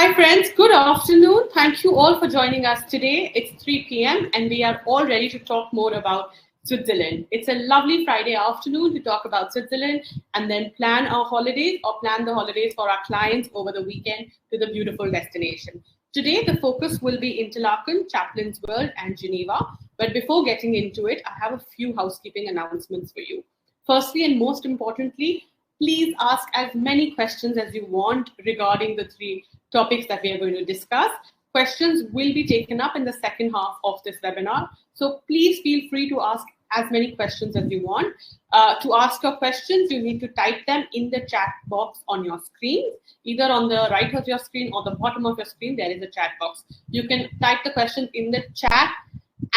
Hi friends, good afternoon. Thank you all for joining us today. It's 3 p.m. and we are all ready to talk more about Switzerland. It's a lovely Friday afternoon to talk about Switzerland and then plan our holidays or plan the holidays for our clients over the weekend to the beautiful destination. Today, the focus will be Interlaken, Chaplin'S World, and Geneva. But before getting into it, I have a few housekeeping announcements for you. Firstly, and most importantly, please ask as many questions as you want regarding the three topics that we are going to discuss. Questions will be taken up in the second half of this webinar. So please feel free to ask as many questions as you want. To ask your questions, you need to type them in the chat box on your screen. Either on the right of your screen or the bottom of your screen, there is a chat box. You can type the questions in the chat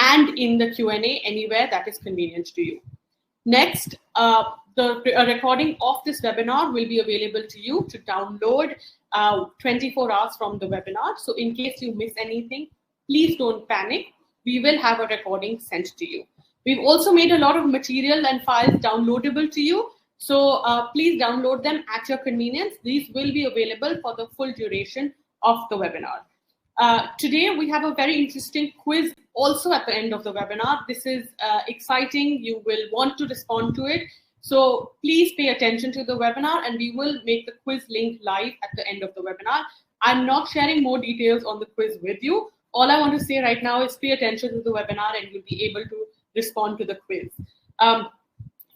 and in the Q&A anywhere that is convenient to you. Next, the recording of this webinar will be available to you to download 24 hours from the webinar. So in case you miss anything, please don't panic. We will have a recording sent to you. We've also made a lot of material and files downloadable to you. So please download them at your convenience. These will be available for the full duration of the webinar. Today, we have a very interesting quiz also at the end of the webinar. This is exciting. You will want to respond to it. So please pay attention to the webinar and we will make the quiz link live at the end of the webinar. I'm not sharing more details on the quiz with you. All I want to say right now is pay attention to the webinar and you'll be able to respond to the quiz.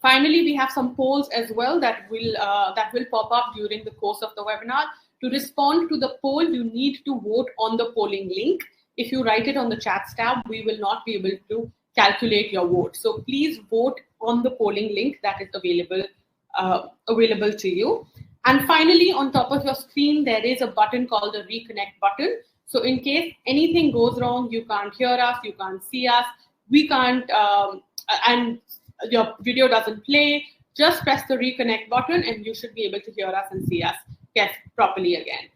Finally, we have some polls as well that will pop up during the course of the webinar. To respond to the poll, you need to vote on the polling link. If you write it on the chats tab, we will not be able to calculate your vote. So please vote on the polling link that is available to you. And finally, on top of your screen, there is a button called the reconnect button. So in case anything goes wrong, you can't hear us, you can't see us, we can't, and your video doesn't play, just press the reconnect button and you should be able to hear us and see us properly again.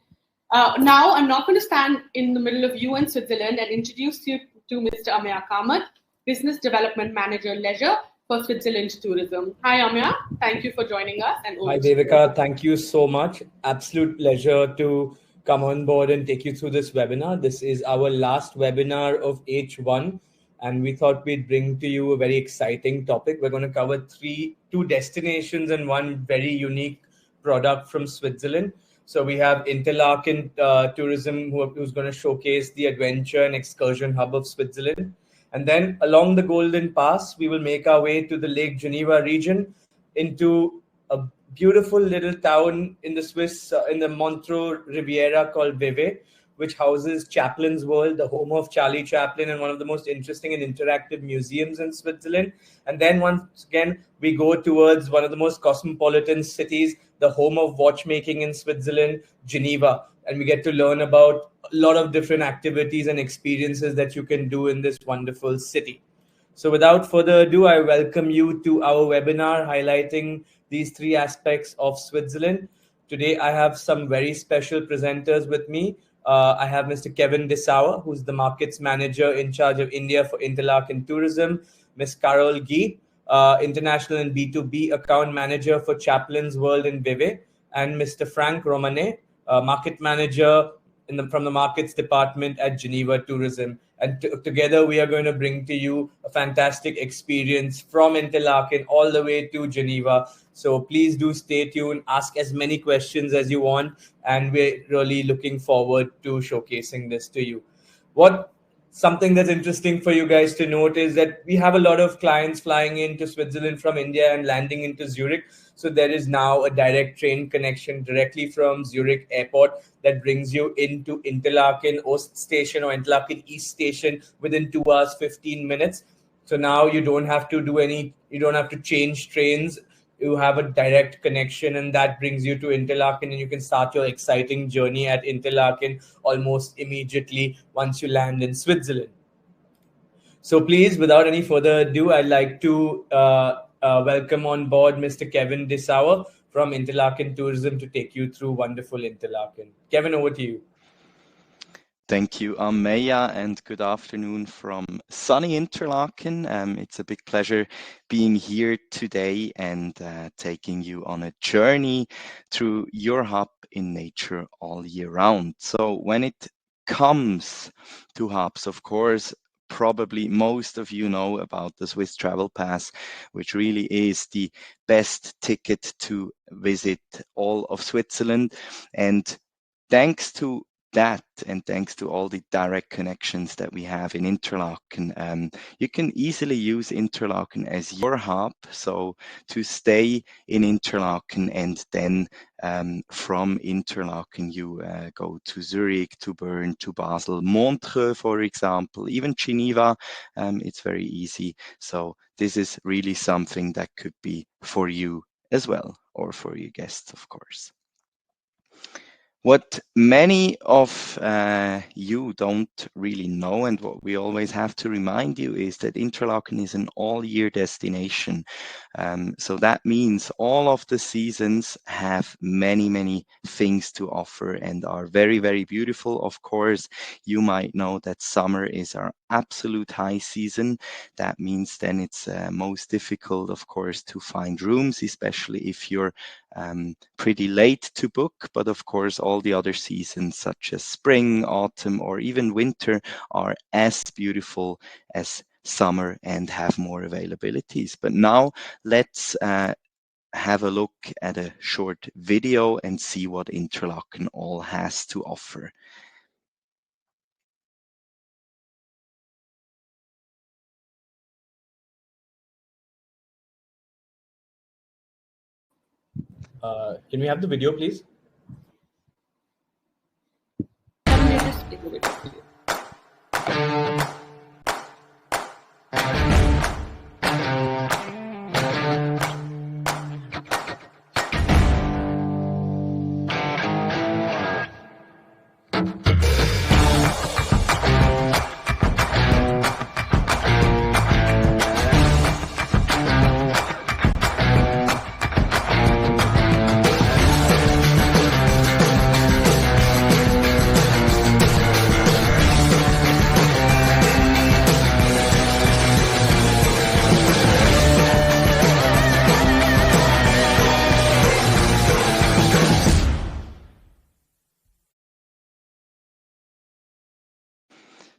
Now, I'm not going to stand in the middle of you in Switzerland and introduce you to Mr. Amya Kamat, Business Development Manager Leisure for Switzerland Tourism. Hi, Amya. Thank you for joining us. And hi, Devika. Thank you so much. Absolute pleasure to come on board and take you through this webinar. This is our last webinar of H1, and we thought we'd bring to you a very exciting topic. We're going to cover two destinations and one very unique product from Switzerland. So we have Interlaken Tourism, who's going to showcase the adventure and excursion hub of Switzerland. And then along the Golden Pass, we will make our way to the Lake Geneva region into a beautiful little town in the Swiss, in the Montreux Riviera called Vevey, which houses Chaplin'S World, the home of Charlie Chaplin, and one of the most interesting and interactive museums in Switzerland. And then once again, we go towards one of the most cosmopolitan cities, the home of watchmaking in Switzerland, Geneva. And we get to learn about a lot of different activities and experiences that you can do in this wonderful city. So without further ado, I welcome you to our webinar highlighting these three aspects of Switzerland. Today, I have some very special presenters with me. I have Mr. Kevin Dessauer, who's the markets manager in charge of India for Interlaken Tourism, Ms. Carol Guy, international and B2B account manager for Chaplin'S World in Vevey, and Mr. Frank Romanet, market manager from the markets department at Geneva Tourism. And together we are going to bring to you a fantastic experience from Interlaken all the way to Geneva. So please do stay tuned, ask as many questions as you want, and we're really looking forward to showcasing this to you. Something that's interesting for you guys to note is that we have a lot of clients flying into Switzerland from India and landing into Zurich. So there is now a direct train connection directly from Zurich airport that brings you into Interlaken Ost Station or Interlaken East Station within 2 hours, 15 minutes. So now you don't have to change trains. You have a direct connection, and that brings you to Interlaken, and you can start your exciting journey at Interlaken almost immediately once you land in Switzerland. So please, without any further ado, I'd like to welcome on board Mr. Kevin Dessauer from Interlaken Tourism to take you through wonderful Interlaken. Kevin, over to you. Thank you, Maya, and good afternoon from sunny Interlaken. It's a big pleasure being here today and taking you on a journey through your hub in nature all year round. So when it comes to hubs, of course, probably most of you know about the Swiss Travel Pass, which really is the best ticket to visit all of Switzerland. And thanks to that, and thanks to all the direct connections that we have in Interlaken, you can easily use Interlaken as your hub. So to stay in Interlaken, and then from Interlaken you go to Zurich, to Bern, to Basel, Montreux, for example, even Geneva. It's very easy. So this is really something that could be for you as well, or for your guests, of course. What many of you don't really know, and what we always have to remind you, is that Interlaken is an all-year destination. So that means all of the seasons have many, many things to offer and are very, very beautiful. Of course, you might know that summer is our absolute high season. That means then it's most difficult, of course, to find rooms, especially if you're pretty late to book. But of course, all the other seasons, such as spring, autumn, or even winter, are as beautiful as summer and have more availabilities. But now let's have a look at a short video and see what Interlaken all has to offer. Can we have the video, please? Let me just take a video for you.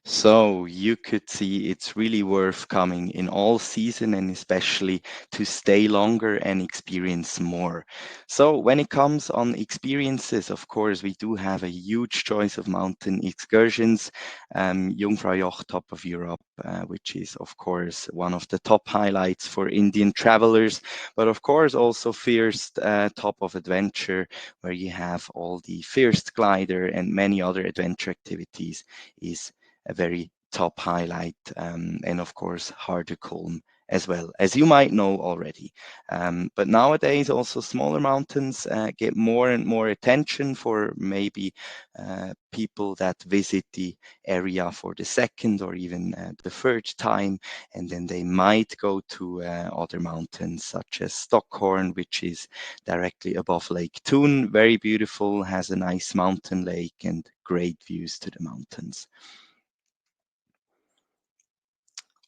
So you could see it's really worth coming in all season, and especially to stay longer and experience more. So when it comes on experiences, of course, we do have a huge choice of mountain excursions. Jungfraujoch, Top of Europe, which is of course one of the top highlights for Indian travelers, but of course also First, Top of Adventure, where you have all the First glider and many other adventure activities, is a very top highlight, and of course Hardekolm as well, as you might know already. But nowadays also smaller mountains get more and more attention for maybe people that visit the area for the second or even the third time, and then they might go to other mountains such as Stockhorn, which is directly above Lake Thun, very beautiful, has a nice mountain lake and great views to the mountains.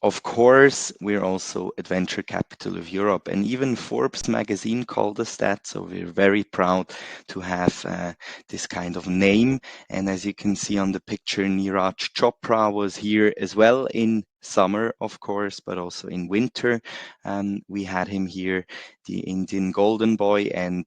Of course, we're also adventure capital of Europe, and even Forbes magazine called us that. So we're very proud to have this kind of name. And as you can see on the picture, Neeraj Chopra was here as well in summer, of course, but also in winter. We had him here, the Indian Golden Boy, and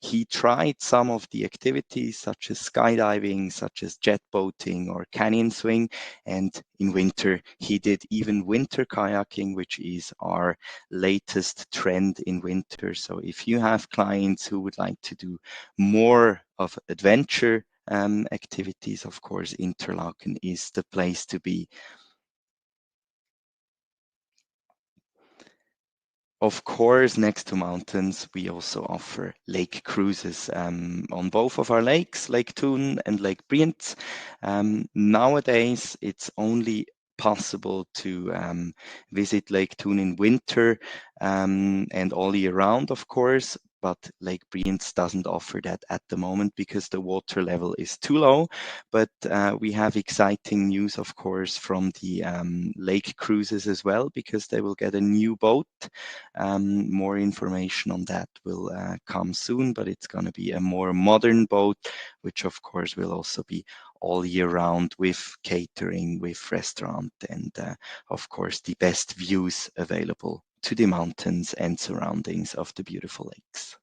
he tried some of the activities such as skydiving, such as jet boating or canyon swing. And in winter, he did even winter kayaking, which is our latest trend in winter. So if you have clients who would like to do more of adventure activities, of course, Interlaken is the place to be. Of course, next to mountains, we also offer lake cruises on both of our lakes, Lake Thun and Lake Brienz. Nowadays, it's only possible to visit Lake Thun in winter and all year round, of course. but Lake Brienz doesn't offer that at the moment because the water level is too low. But we have exciting news, of course, from the lake cruises as well, because they will get a new boat. More information on that will come soon, but it's going to be a more modern boat, which of course will also be all year round with catering, with restaurant, and of course the best views available to the mountains and surroundings of the beautiful lakes.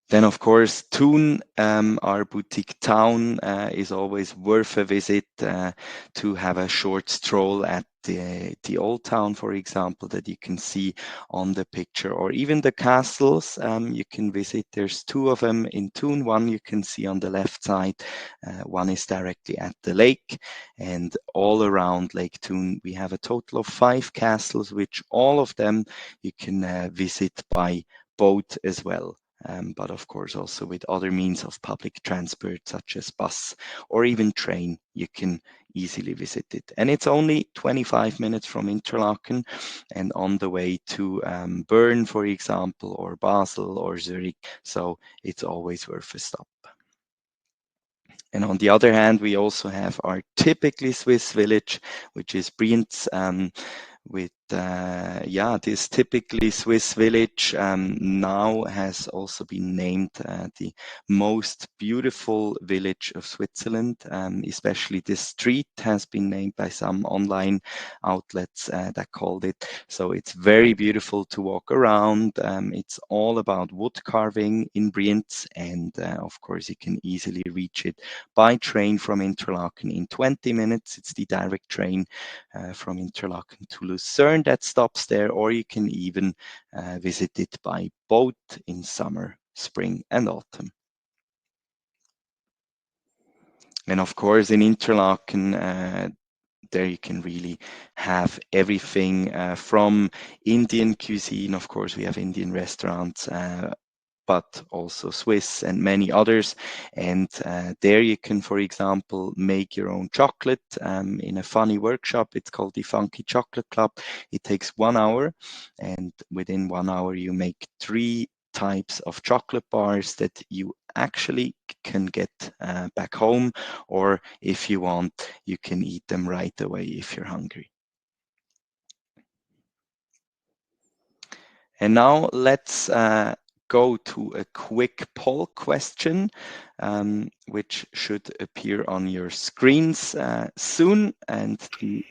Then, of course, Thun, our boutique town, is always worth a visit to have a short stroll at the old town, for example, that you can see on the picture, or even the castles you can visit. There's two of them in Thun. One you can see on the left side. One is directly at the lake, and all around Lake Thun we have a total of 5 castles, which all of them you can visit by boat as well. But of course also with other means of public transport such as bus or even train, you can easily visit it. And it's only 25 minutes from Interlaken, and on the way to Bern, for example, or Basel or Zurich, so it's always worth a stop. And on the other hand, we also have our typically Swiss village, which is Brienz, with this typically Swiss village now has also been named the most beautiful village of Switzerland. Especially this street has been named by some online outlets that called it. So it's very beautiful to walk around. It's all about wood carving in Brienz, and of course you can easily reach it by train from Interlaken in 20 minutes. It's the direct train from Interlaken to Lucerne that stops there, or you can even visit it by boat in summer, spring, and autumn. And of course, in Interlaken, there you can really have everything from Indian cuisine. Of course, we have Indian restaurants, but also Swiss and many others. And there you can, for example, make your own chocolate in a funny workshop. It's called the Funky Chocolate Club. It takes 1 hour, and within 1 hour you make 3 types of chocolate bars that you actually can get back home, or if you want, you can eat them right away if you're hungry. And now let's go to a quick poll question, which should appear on your screens soon. And the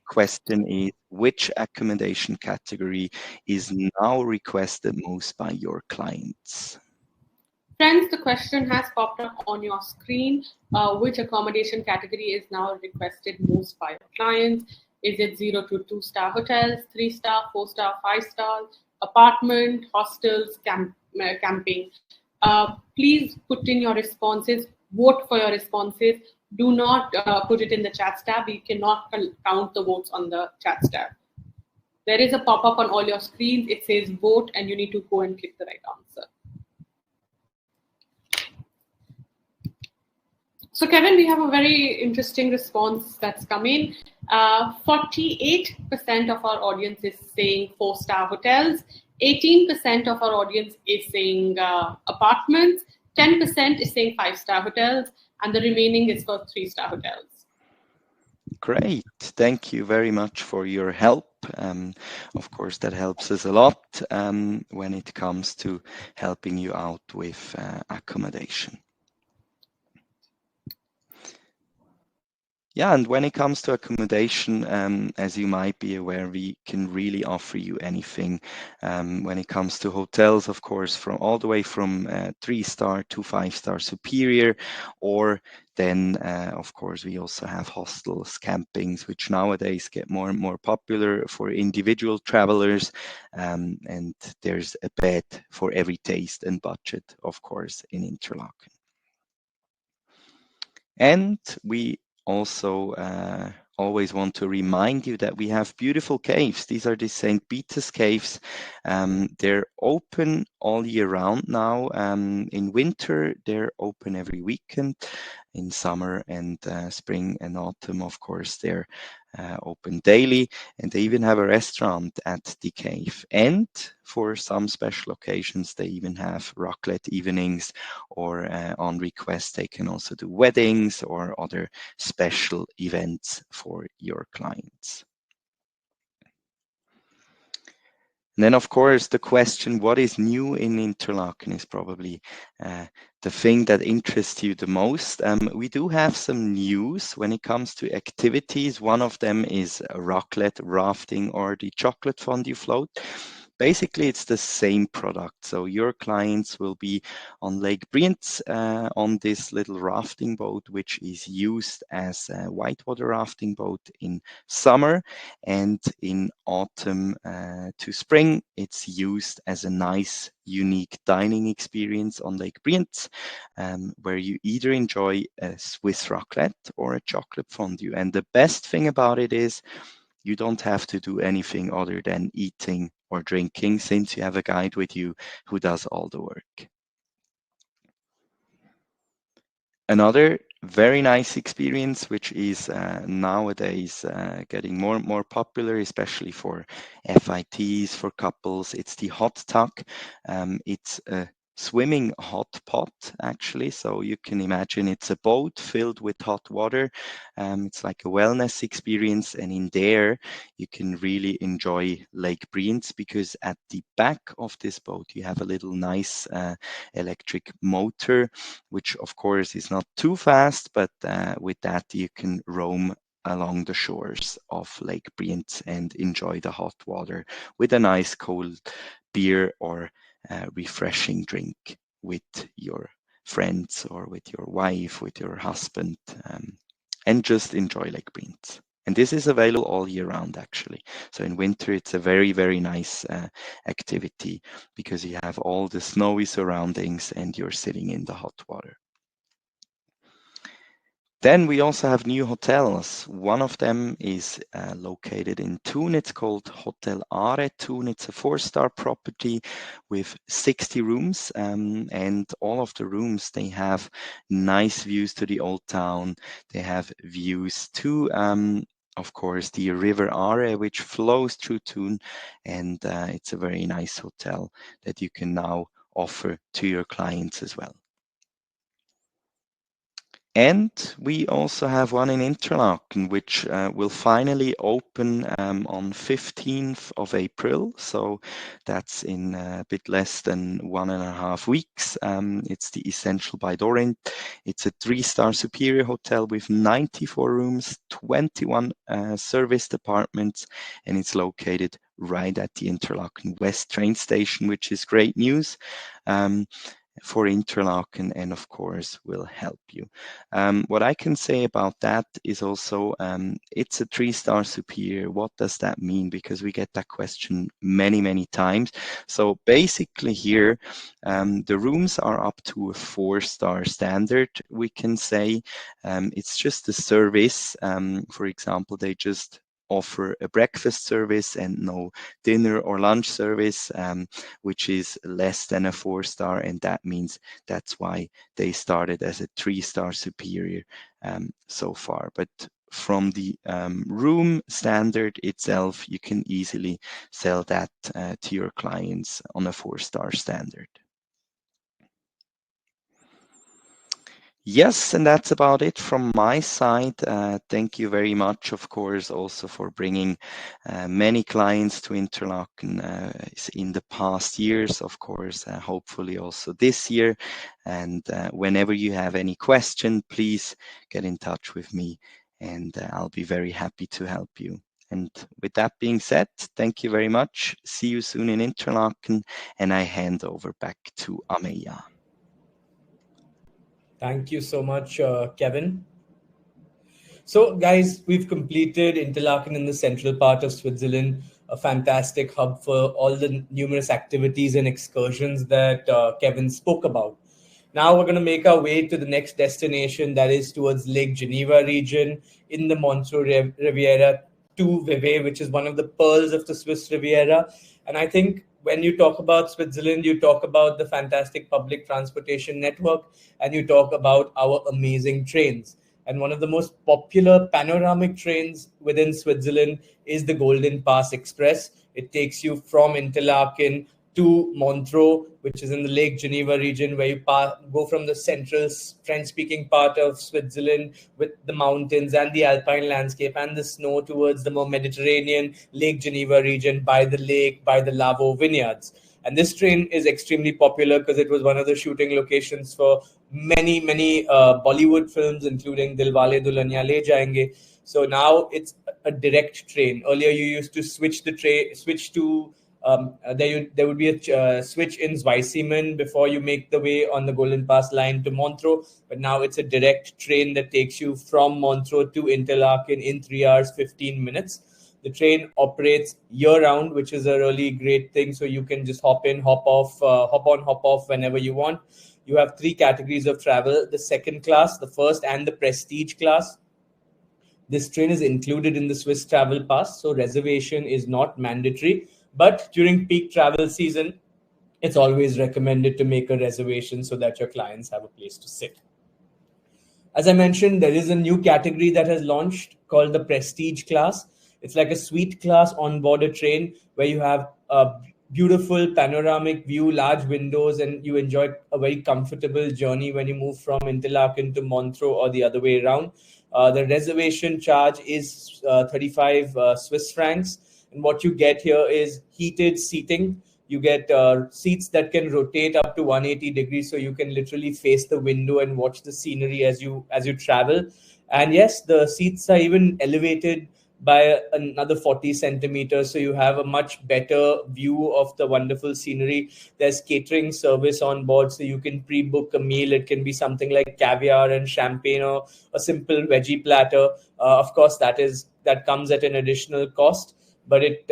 question is, which accommodation category is now requested most by your clients? Friends, the question has popped up on your screen. Which accommodation category is now requested most by your clients? Is it 0 to 2-star hotels, 3-star, 4-star, 5-star, apartment, hostels, camping? Please put in your responses. Vote for your responses. Do not put it in the chat tab. We cannot count the votes on the chat tab. There is a pop-up on all your screens. It says vote, and you need to go and click the right answer. So, Kevin, we have a very interesting response that's come in. 48% of our audience is saying 4-star hotels. 18% of our audience is saying apartments. 10% is saying 5-star hotels, and the remaining is for 3-star hotels. Great. Thank you very much for your help. Of course, that helps us a lot when it comes to helping you out with accommodation. Yeah, and when it comes to accommodation, as you might be aware, we can really offer you anything. When it comes to hotels, of course, from all the way from 3-star to 5-star superior, or then, of course, we also have hostels, campings, which nowadays get more and more popular for individual travelers. And there's a bed for every taste and budget, of course, in Interlaken. And we also always want to remind you that we have beautiful caves. These are the St. Peter's caves. They're open all year round now. In winter, they're open every weekend. in summer and spring and autumn. Of course, they're open daily, and they even have a restaurant at the cave. And for some special occasions, they even have raclette evenings, or on request, they can also do weddings or other special events for your clients. And then, of course, the question, what is new in Interlaken, is probably the thing that interests you the most. We do have some news when it comes to activities. One of them is raclette, rafting, or the chocolate fondue float. Basically, it's the same product. So your clients will be on Lake Brienz on this little rafting boat, which is used as a whitewater rafting boat in summer, and in autumn to spring, it's used as a nice, unique dining experience on Lake Brienz, where you either enjoy a Swiss raclette or a chocolate fondue. And the best thing about it is you don't have to do anything other than eating or drinking, since you have a guide with you who does all the work. Another very nice experience, which is nowadays getting more and more popular, especially for FITs, for couples, it's the hot tub. It's a swimming hot pot, actually. So you can imagine it's a boat filled with hot water. It's like a wellness experience, and in there you can really enjoy Lake Brienz, because at the back of this boat you have a little nice electric motor, which of course is not too fast, but with that you can roam along the shores of Lake Brienz and enjoy the hot water with a nice cold beer or refreshing drink with your friends or with your wife, with your husband, and just enjoy Lake Brienz. And this is available all year round, actually. So in winter, it's a very, very nice activity, because you have all the snowy surroundings and you're sitting in the hot water. Then we also have new hotels. One of them is located in Thun. It's called Hotel Are Thun. It's a 4-star property with 60 rooms, and all of the rooms, they have nice views to the old town. They have views to, of course, the river Are, which flows through Thun, and it's a very nice hotel that you can now offer to your clients as well. And we also have one in Interlaken, which will finally open on 15th of April. So that's in a bit less than 1.5 weeks. It's the Essential by Dorint. It's a 3-star superior hotel with 94 rooms, 21 serviced apartments, and it's located right at the Interlaken West train station, which is great news for Interlaken, and of course will help you. What I can say about that is also it's a 3-star superior. What does that mean? Because we get that question many, many times. So basically here, the rooms are up to a 4-star standard, we can say. It's just a service. For example, they just offer a breakfast service and no dinner or lunch service, which is less than a 4-star, and that means that's why they started as a 3-star superior so far. But from the room standard itself, you can easily sell that to your clients on a 4-star standard. Yes, and that's about it from my side. Thank you very much, of course, also for bringing many clients to Interlaken in the past years, of course, hopefully also this year. And whenever you have any question, please get in touch with me, and I'll be very happy to help you. And with that being said, thank you very much. See you soon in Interlaken, and I hand over back to Ameya. Thank you so much, Kevin. So, guys, we've completed Interlaken in the central part of Switzerland, a fantastic hub for all the numerous activities and excursions that Kevin spoke about. Now we're going to make our way to the next destination, that is towards Lake Geneva region in the Montreux Riviera to Vevey, which is one of the pearls of the Swiss Riviera. And I think when you talk about Switzerland, you talk about the fantastic public transportation network, and you talk about our amazing trains. And one of the most popular panoramic trains within Switzerland is the Golden Pass Express. It takes you from Interlaken to Montreux, which is in the Lake Geneva region, where you go from the central French-speaking part of Switzerland with the mountains and the alpine landscape and the snow towards the more Mediterranean Lake Geneva region by the lake, by the Lavaux vineyards. And this train is extremely popular because it was one of the shooting locations for many Bollywood films, including Dilwale Dulhaniya Le Jayenge. So now it's a direct train. Earlier, you used to switch to there would be a switch in Zweisimmen before you make the way on the Golden Pass line to Montreux. But now it's a direct train that takes you from Montreux to Interlaken in 3 hours, 15 minutes. The train operates year-round, which is a really great thing. So you can just hop in, hop off, hop on, hop off whenever you want. You have 3 categories of travel: the second class, the first, and the prestige class. This train is included in the Swiss Travel Pass, so reservation is not mandatory. But during peak travel season, it's always recommended to make a reservation so that your clients have a place to sit. As I mentioned, there is a new category that has launched called the Prestige class. It's like a suite class on board a train where you have a beautiful panoramic view, large windows, and you enjoy a very comfortable journey when you move from Interlaken to Montreux or the other way around. The reservation charge is 35 Swiss francs. And what you get here is heated seating. You get seats that can rotate up to 180 degrees, so you can literally face the window and watch the scenery as you travel. And yes, the seats are even elevated by another 40 centimeters, so you have a much better view of the wonderful scenery. There's catering service on board, so you can pre-book a meal. It can be something like caviar and champagne or a simple veggie platter. Of course, that comes at an additional cost, but it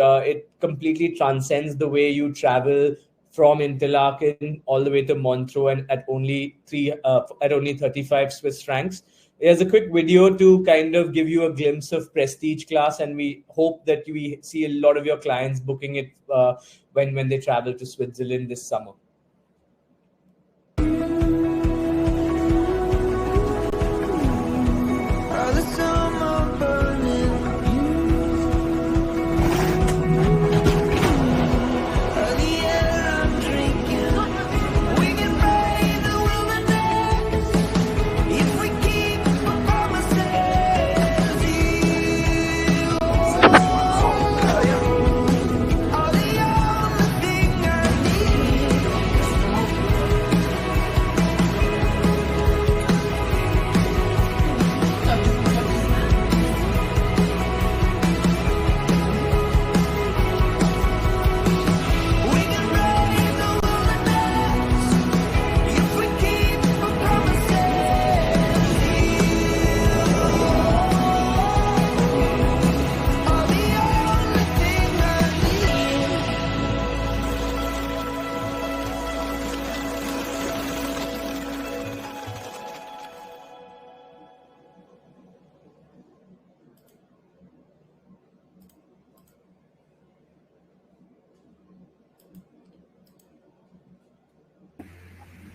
completely transcends the way you travel from Interlaken all the way to Montreux, and at only 35 Swiss francs. Here's a quick video to kind of give you a glimpse of Prestige class, and we hope that we see a lot of your clients booking it when they travel to Switzerland this summer.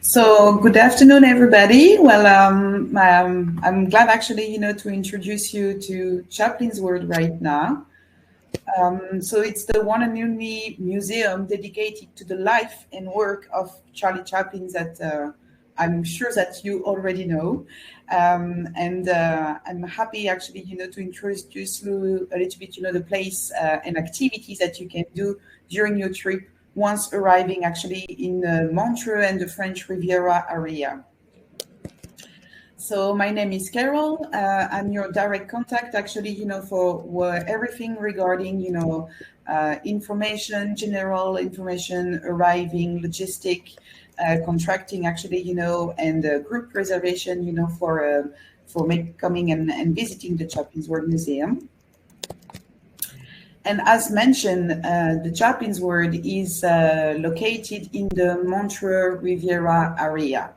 So good afternoon, everybody. Well, I'm glad actually, to introduce you to Chaplin'S World right now. So it's the one and only museum dedicated to the life and work of Charlie Chaplin that I'm sure that you already know. And I'm happy actually, to introduce you a little bit, the place and activities that you can do during your trip once arriving actually in Montreux and the French Riviera area. So my name is Carol. I'm your direct contact actually, for everything regarding, information, general information, arriving, logistic, contracting actually, and group reservation, for coming and visiting the Chaplin'S World Museum. And as mentioned, the Chaplin'S World is located in the Montreux Riviera area.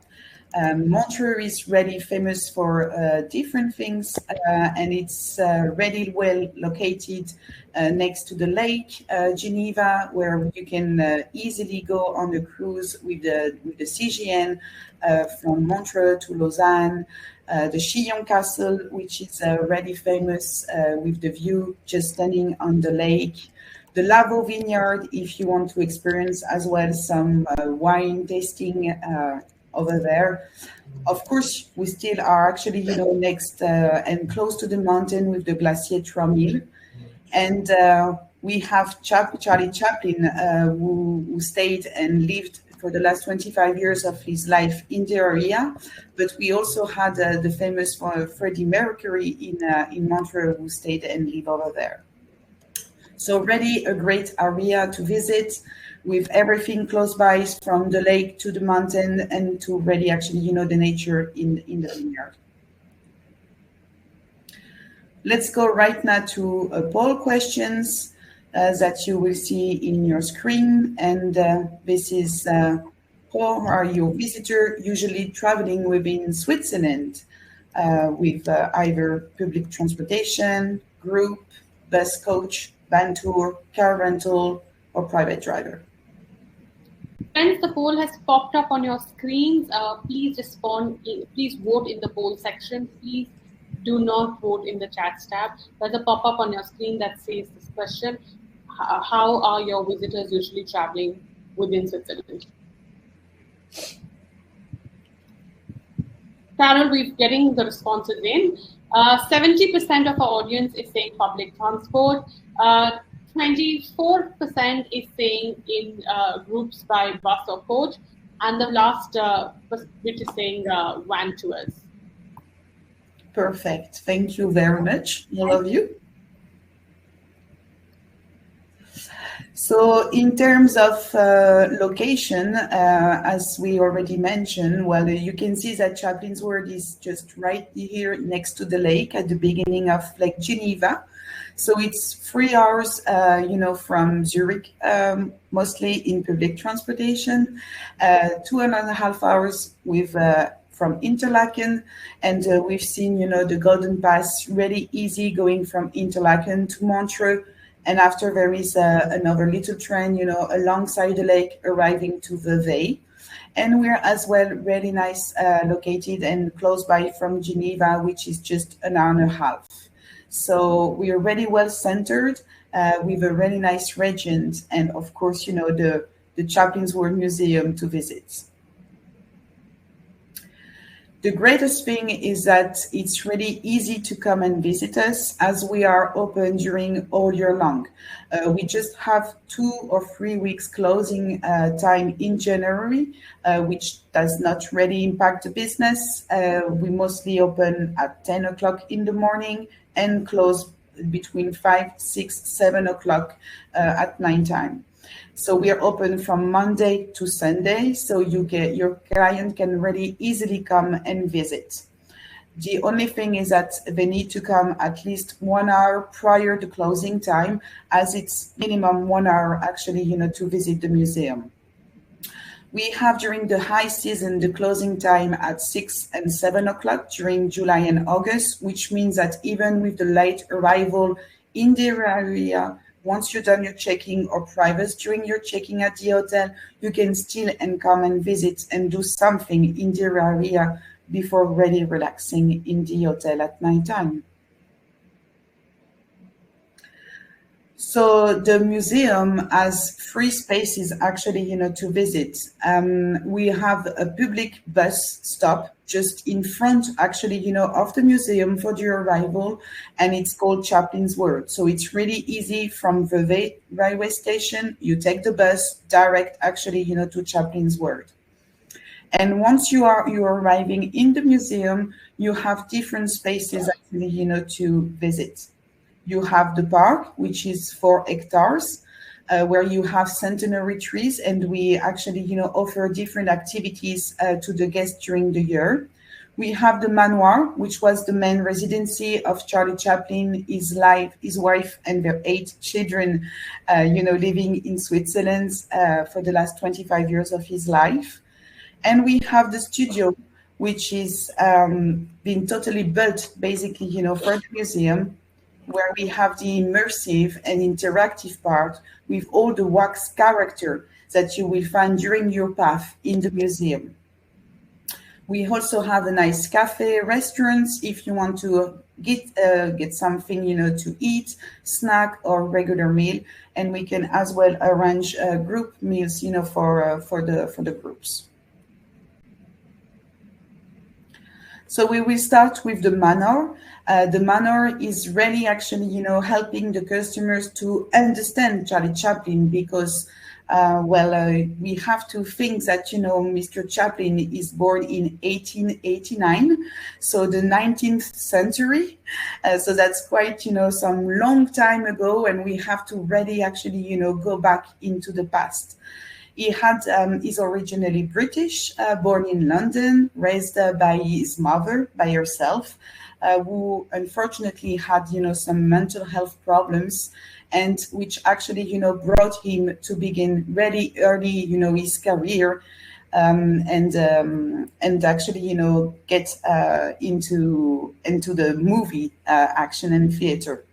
Montreux is really famous for different things, and it's really well located next to the lake Geneva, where you can easily go on a cruise with the CGN from Montreux to Lausanne. The Chillon Castle, which is really famous with the view just standing on the lake. The Lavo Vineyard, if you want to experience as well some wine tasting over there. Of course, we still are actually, next and close to the mountain with the Glacier 3000. And we have Charlie Chaplin, who stayed and lived for the last 25 years of his life in the area. But we also had the famous Freddie Mercury in Montreux, who stayed and lived over there. So really a great area to visit, with everything close by, from the lake to the mountain, and to really actually, the nature in the vineyard. Let's go right now to poll questions that you will see in your screen. And this is, how are your visitors usually traveling within Switzerland with either public transportation, group, bus coach, van tour, car rental, or private driver? Friends, the poll has popped up on your screens. Please respond. Please vote in the poll section. Please do not vote in the chat tab. There's a pop-up on your screen that says this question: how are your visitors usually traveling within Switzerland? Carol, we're getting the responses in. 70% of our audience is saying public transport. 24% is saying in groups by bus or coach, and the last bit is saying van tours. Perfect. Thank you very much, all of you. So in terms of location, as we already mentioned, well, you can see that Chaplin'S World is just right here next to the lake at the beginning of Lake Geneva. So it's 3 hours, from Zurich, mostly in public transportation, 2.5 hours with from Interlaken, and we've seen, the Golden Pass really easy going from Interlaken to Montreux, and after there is another little train, alongside the lake arriving to Vevey. And we're as well really nice located and close by from Geneva, which is just an hour and a half. So we are really well centered with a really nice region, and of course, the Chaplin'S World Museum to visit. The greatest thing is that it's really easy to come and visit us, as we are open during all year long. We just have 2 or 3 weeks closing time in January, which does not really impact the business. We mostly open at 10 o'clock in the morning and close between 5, 6, 7 o'clock at night time. So we are open from Monday to Sunday, so your client can really easily come and visit. The only thing is that they need to come at least 1 hour prior to closing time, as it's minimum 1 hour actually, to visit the museum. We have during the high season the closing time at 6 and 7 o'clock during July and August, which means that even with the late arrival in the area, once you're done your checking or private during your checking at the hotel, you can still come and visit and do something in the area before really relaxing in the hotel at night time. So the museum has 3 spaces actually, to visit. We have a public bus stop just in front actually, of the museum for your arrival, and it's called Chaplin'S World. So it's really easy from the railway station. You take the bus direct actually, to Chaplin'S World. And once you're arriving in the museum, you have different spaces actually, to visit. You have the park, which is 4 hectares, where you have centenary trees, and we actually, offer different activities to the guests during the year. We have the manoir, which was the main residency of Charlie Chaplin, his wife, and their 8 children, living in Switzerland for the last 25 years of his life. And we have the studio, which is being totally built basically, for the museum, where we have the immersive and interactive part with all the wax character that you will find during your path in the museum. We also have a nice cafe, restaurants, if you want to get something, to eat, snack or regular meal, and we can as well arrange group meals, for the groups. So we will start with the manor. The manor is really actually, helping the customers to understand Charlie Chaplin because, we have to think that, Mr. Chaplin is born in 1889, so the 19th century. So that's quite, some long time ago, and we have to really actually, go back into the past. He is originally British, born in London, raised by his mother, by herself, who unfortunately had, some mental health problems, and which actually, brought him to begin really early, his career, and actually, get into the movie action and theater.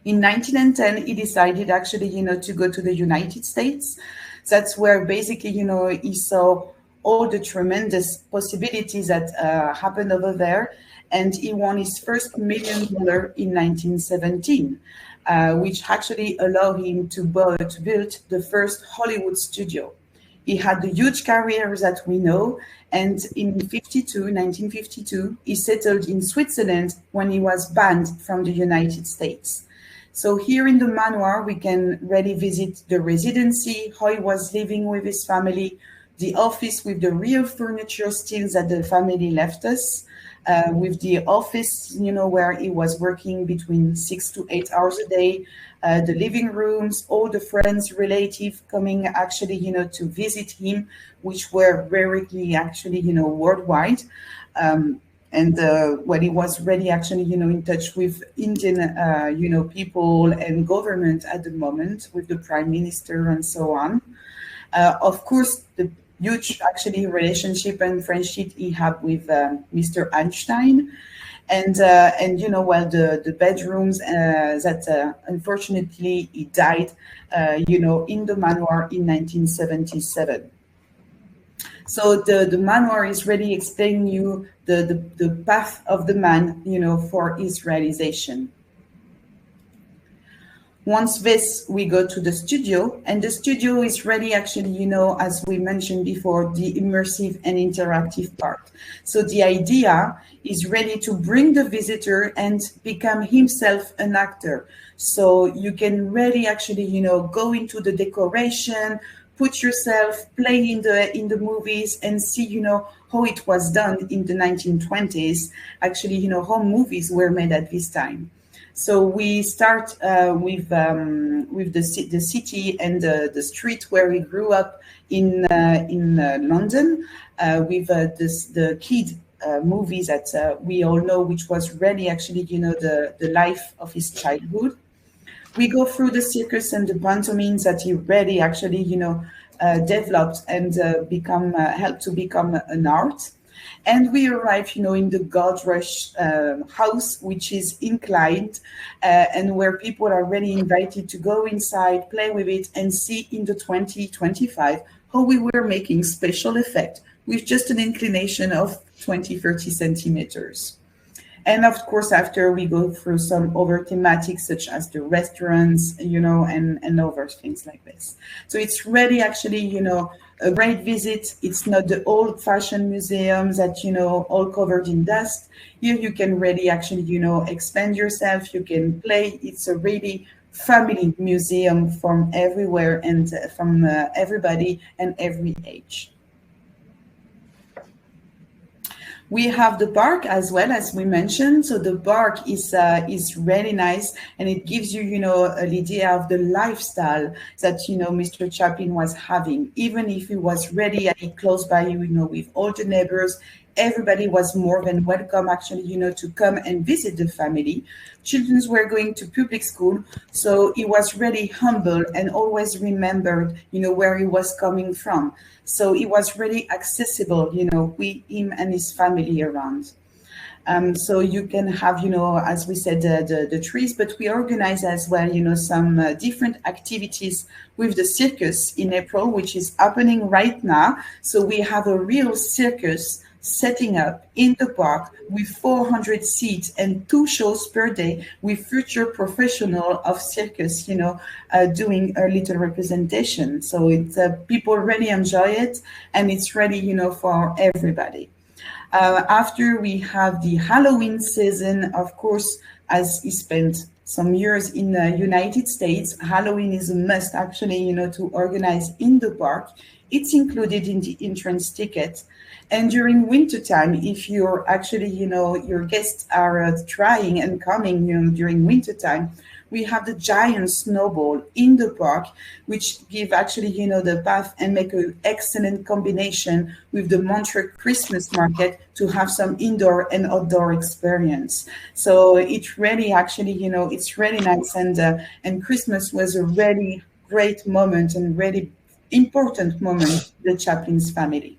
In 1910, he decided actually, to go to the United States. That's where basically, he saw all the tremendous possibilities that happened over there. And he won his first $1 million in 1917, which actually allowed him to build the first Hollywood studio. He had the huge career that we know. And in 1952, he settled in Switzerland when he was banned from the United States. So here in the manoir, we can really visit the residency, how he was living with his family, the office with the real furniture still that the family left us, with the office, where he was working between 6 to 8 hours a day, the living rooms, all the friends, relatives coming actually, to visit him, which were rarely actually, worldwide. And when he was really actually, in touch with Indian, people and government at the moment, with the prime minister and so on. Of course, the huge actually relationship and friendship he had with Mr. Einstein, and the bedrooms that unfortunately he died, in the manoir in 1977. So the manoir is really explaining you the path of the man, for his realization. Once this, we go to the studio, and the studio is really actually, as we mentioned before, the immersive and interactive part. So the idea is really to bring the visitor and become himself an actor. So you can really actually, go into the decoration, put yourself, play in the movies, and see, how it was done in the 1920s. Actually, how movies were made at this time. So we start with the city and the street where we grew up in London, with the kid movies that we all know, which was really actually the life of his childhood. We go through the circus and the pantomimes that he really actually developed and helped to become an art. And we arrive, in the Gold Rush house, which is inclined, and where people are really invited to go inside, play with it, and see in the 2025 how we were making special effect with just an inclination of 20-30 centimeters. And of course, after we go through some other thematics such as the restaurants, and other things like this. So it's really actually, a great visit. It's not the old-fashioned museums that, all covered in dust. Here you can really actually, expand yourself. You can play. It's a really family museum from everywhere and from everybody and every age. We have the park as well, as we mentioned. So the park is really nice, and it gives you, an idea of the lifestyle that, Mr. Chaplin was having. Even if he was really close by, with all the neighbors, everybody was more than welcome actually, to come and visit the family. Children were going to public school, so he was really humble and always remembered, where he was coming from. So he was really accessible, with him and his family around. So you can have, as we said, the trees, but we organize as well, some different activities with the circus in April, which is happening right now. So we have a real circus setting up in the park with 400 seats and 2 shows per day with future professional of circus, doing a little representation. So it's people really enjoy it, and it's really, for everybody. After we have the Halloween season, of course, as he spent some years in the United States, Halloween is a must actually, to organize in the park. It's included in the entrance ticket. And during wintertime, if you're actually, your guests are trying and coming, during wintertime, we have the giant snowball in the park, which give actually, the path and make an excellent combination with the Montreux Christmas market to have some indoor and outdoor experience. So it's really actually, it's really nice. And Christmas was a really great moment and really important moment for the Chaplin'S family.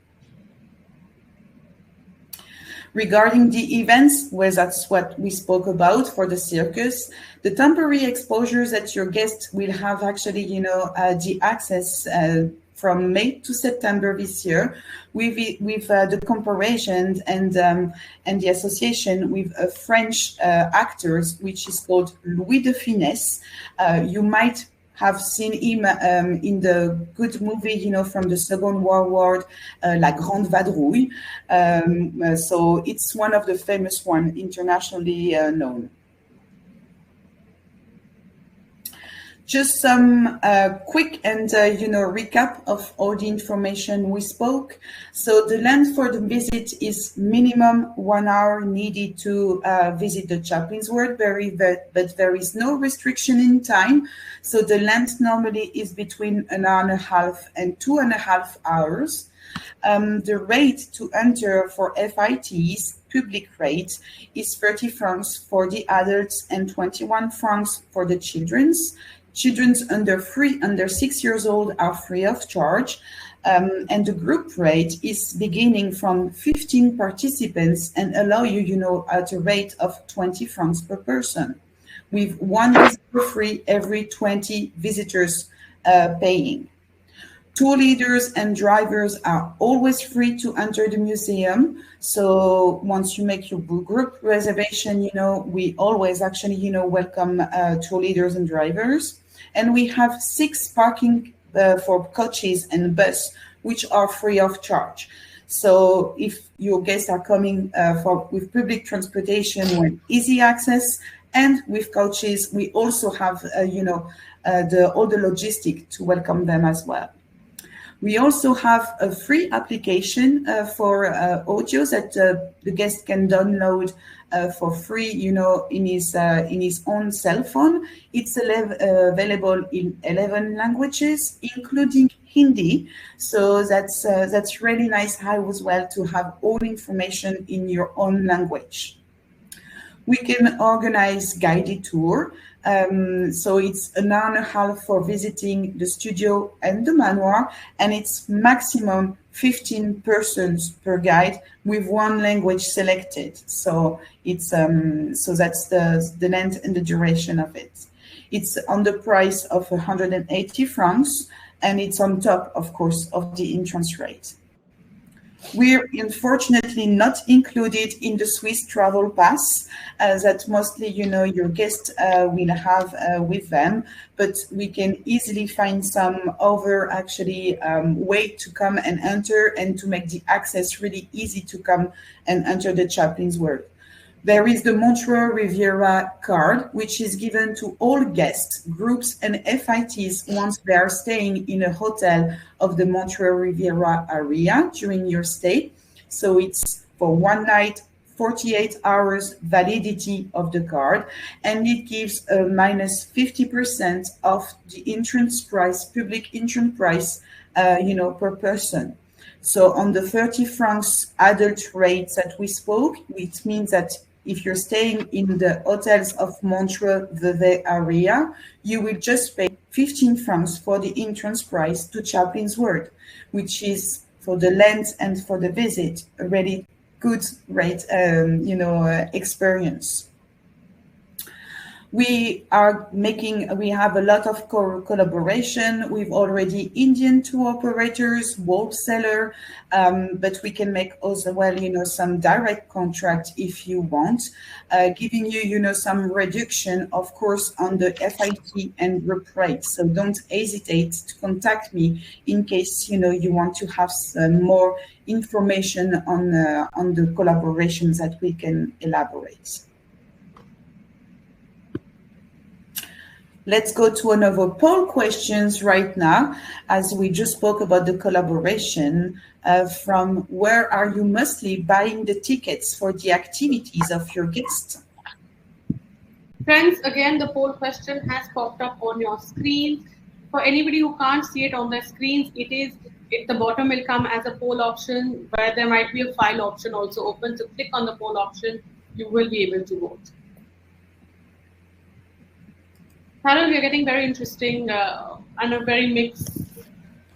Regarding the events, where that's what we spoke about for the circus, the temporary exposures that your guests will have actually, the access from May to September this year with the comparison and the association with French actors, which is called Louis de Funès. You might have seen him in the good movie, from the Second World War, La Grande Vadrouille. So it's one of the famous ones, internationally known. Just some quick and recap of all the information we spoke. So the length for the visit is minimum 1 hour needed to visit the Chaplin'S World, but there is no restriction in time. So the length normally is between 1 hour and a half and 2.5 hours. The rate to enter for FITs, public rate, is 30 francs for the adults and 21 francs for the children's. Children's under 6 years old are free of charge. And the group rate is beginning from 15 participants and allow you, at a rate of 20 francs per person, with 1 visitor free every 20 visitors paying. Tour leaders and drivers are always free to enter the museum. So once you make your group reservation, we always actually, welcome tour leaders and drivers. And we have 6 parking for coaches and bus, which are free of charge. So if your guests are coming with public transportation with easy access, and with coaches, we also have, all the logistic to welcome them as well. We also have a free application for audios that the guest can download for free, in his own cell phone. It's available in 11 languages, including Hindi. So that's really nice as well to have all information in your own language. We can organize guided tour. So it's 1 hour and a half for visiting the studio and the manoir, and it's maximum 15 persons per guide with 1 language selected. So it's so that's the length and the duration of it. It's on the price of 180 francs, and it's on top, of course, of the entrance rate. We're unfortunately not included in the Swiss travel pass that mostly, your guests will have with them, but we can easily find some other actually way to come and enter and to make the access really easy to come and enter the Chaplin'S World. There is the Montreux Riviera card, which is given to all guests, groups, and FITs once they are staying in a hotel of the Montreux Riviera area during your stay. So it's for 1 night, 48 hours validity of the card, and it gives a minus 50% of the entrance price, public entrance price, per person. So on the 30 francs adult rate that we spoke, it means that if you're staying in the hotels of Montreux, Vevey area, you will just pay 15 francs for the entrance price to Chaplin'S World, which is for the length and for the visit a really good rate, experience. We have a lot of collaboration with already Indian tour operators, wholesaler, but we can make also some direct contract if you want, giving you, some reduction, of course, on the FIT and group rate. So don't hesitate to contact me in case, you want to have some more information on the collaborations that we can elaborate. Let's go to another poll questions right now, as we just spoke about the collaboration. From where are you mostly buying the tickets for the activities of your guests? Friends, again, the poll question has popped up on your screens. For anybody who can't see it on their screens, at the bottom will come as a poll option, where there might be a file option also open. So click on the poll option, you will be able to vote. Carol, we're getting very interesting and a very mixed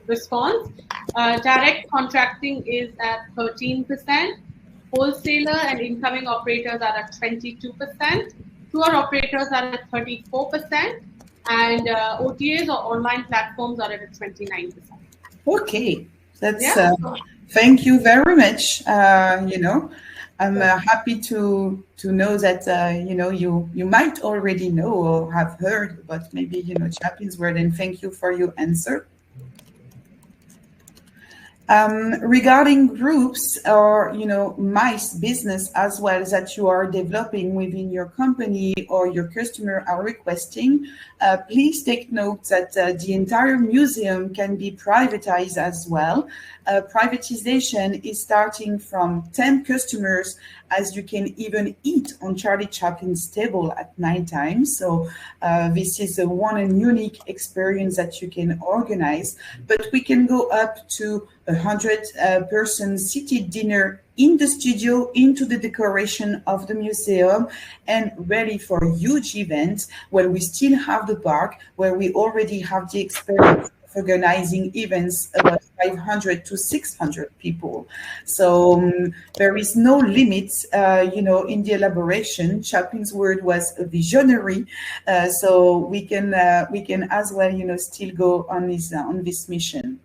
response. Direct contracting is at 13%. Wholesaler and incoming operators are at 22%. Tour operators are at 34%. And OTAs or online platforms are at 29%. Okay, thank you very much. I'm happy to know that you might already know or have heard, but maybe Chaplin'S World, and thank you for your answer. Regarding groups or MICE business as well that you are developing within your company or your customer are requesting, please take note that the entire museum can be privatized as well. Privatization is starting from 10 customers, as you can even eat on Charlie Chaplin's table at nighttime. So this is a one and unique experience that you can organize, but we can go up to 100-person seated dinner in the studio, into the decoration of the museum, and ready for huge events where we still have the park, where we already have the experience of organizing events about 500 to 600 people. So there is no limit, in the elaboration. Chaplin'S World was a visionary, so we can as well, still go on this mission.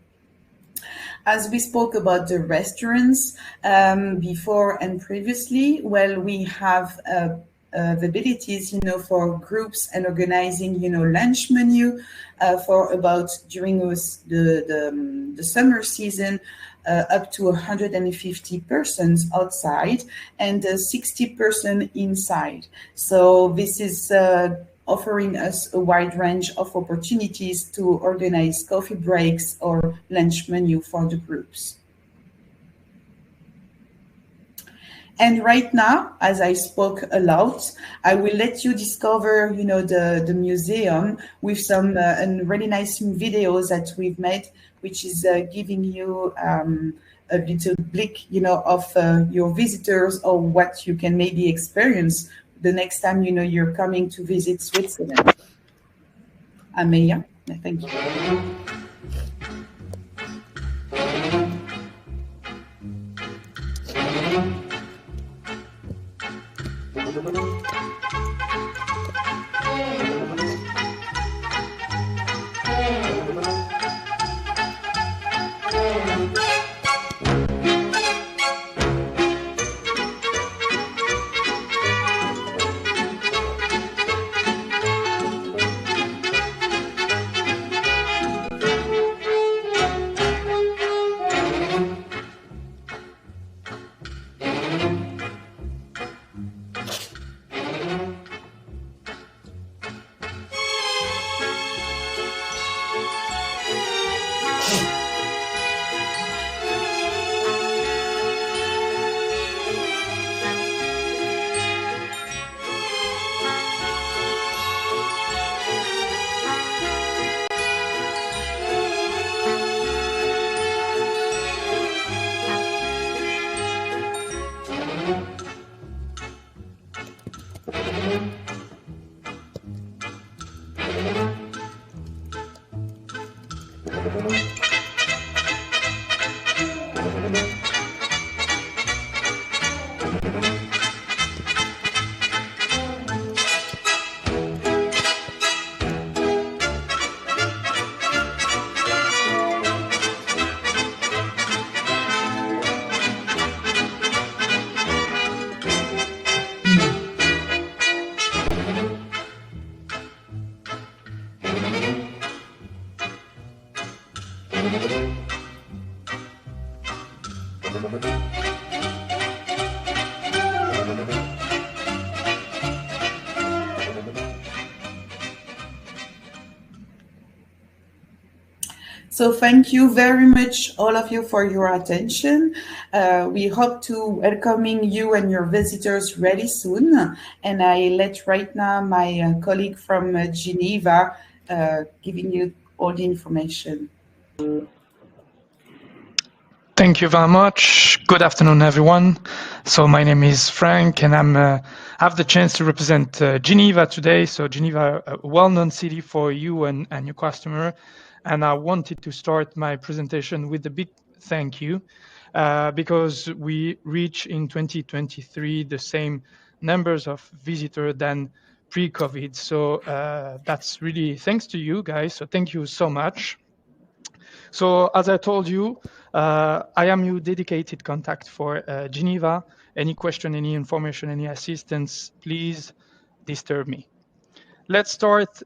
As we spoke about the restaurants before and previously, well, we have the abilities, for groups and organizing, lunch menu for about during the summer season, up to 150 persons outside and 60 persons inside. So this is offering us a wide range of opportunities to organize coffee breaks or lunch menu for the groups. And right now, as I spoke a lot, I will let you discover, the museum with some really nice videos that we've made, which is giving you a little blick, of your visitors or what you can maybe experience the next time, you're coming to visit Switzerland. Amelia, thank you. So thank you very much, all of you, for your attention. We hope to welcoming you and your visitors really soon. And I let right now my colleague from Geneva giving you all the information. Thank you very much. Good afternoon, everyone. So my name is Frank, and I have the chance to represent Geneva today. So Geneva, a well-known city for you and your customer. And I wanted to start my presentation with a big thank you because we reach in 2023 the same numbers of visitors than pre-COVID. So that's really thanks to you guys. So thank you so much. So as I told you, I am your dedicated contact for Geneva. Any question, any information, any assistance, please disturb me. Let's start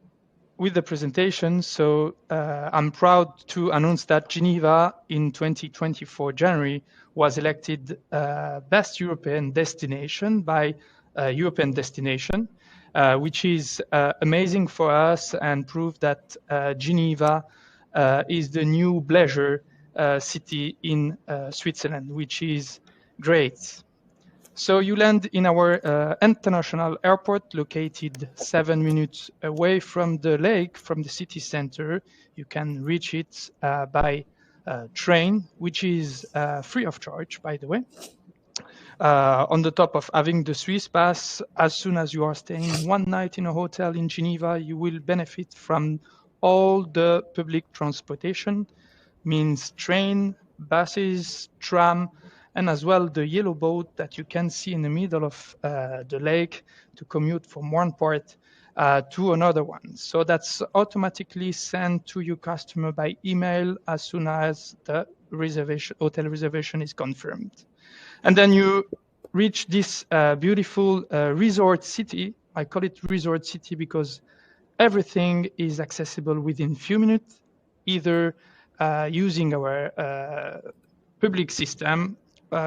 with the presentation. So I'm proud to announce that Geneva in 2024 January was elected Best European Destination by European Destination, which is amazing for us and prove that Geneva is the new pleasure city in Switzerland, which is great. So you land in our international airport located 7 minutes away from the lake, from the city center. You can reach it by train, which is free of charge, by the way. On the top of having the Swiss pass, as soon as you are staying one night in a hotel in Geneva, you will benefit from all the public transportation, means train, buses, tram, and as well the yellow boat that you can see in the middle of the lake to commute from one part to another one. So that's automatically sent to your customer by email as soon as the hotel reservation is confirmed. And then you reach this beautiful resort city. I call it resort city because everything is accessible within few minutes, either using our public system,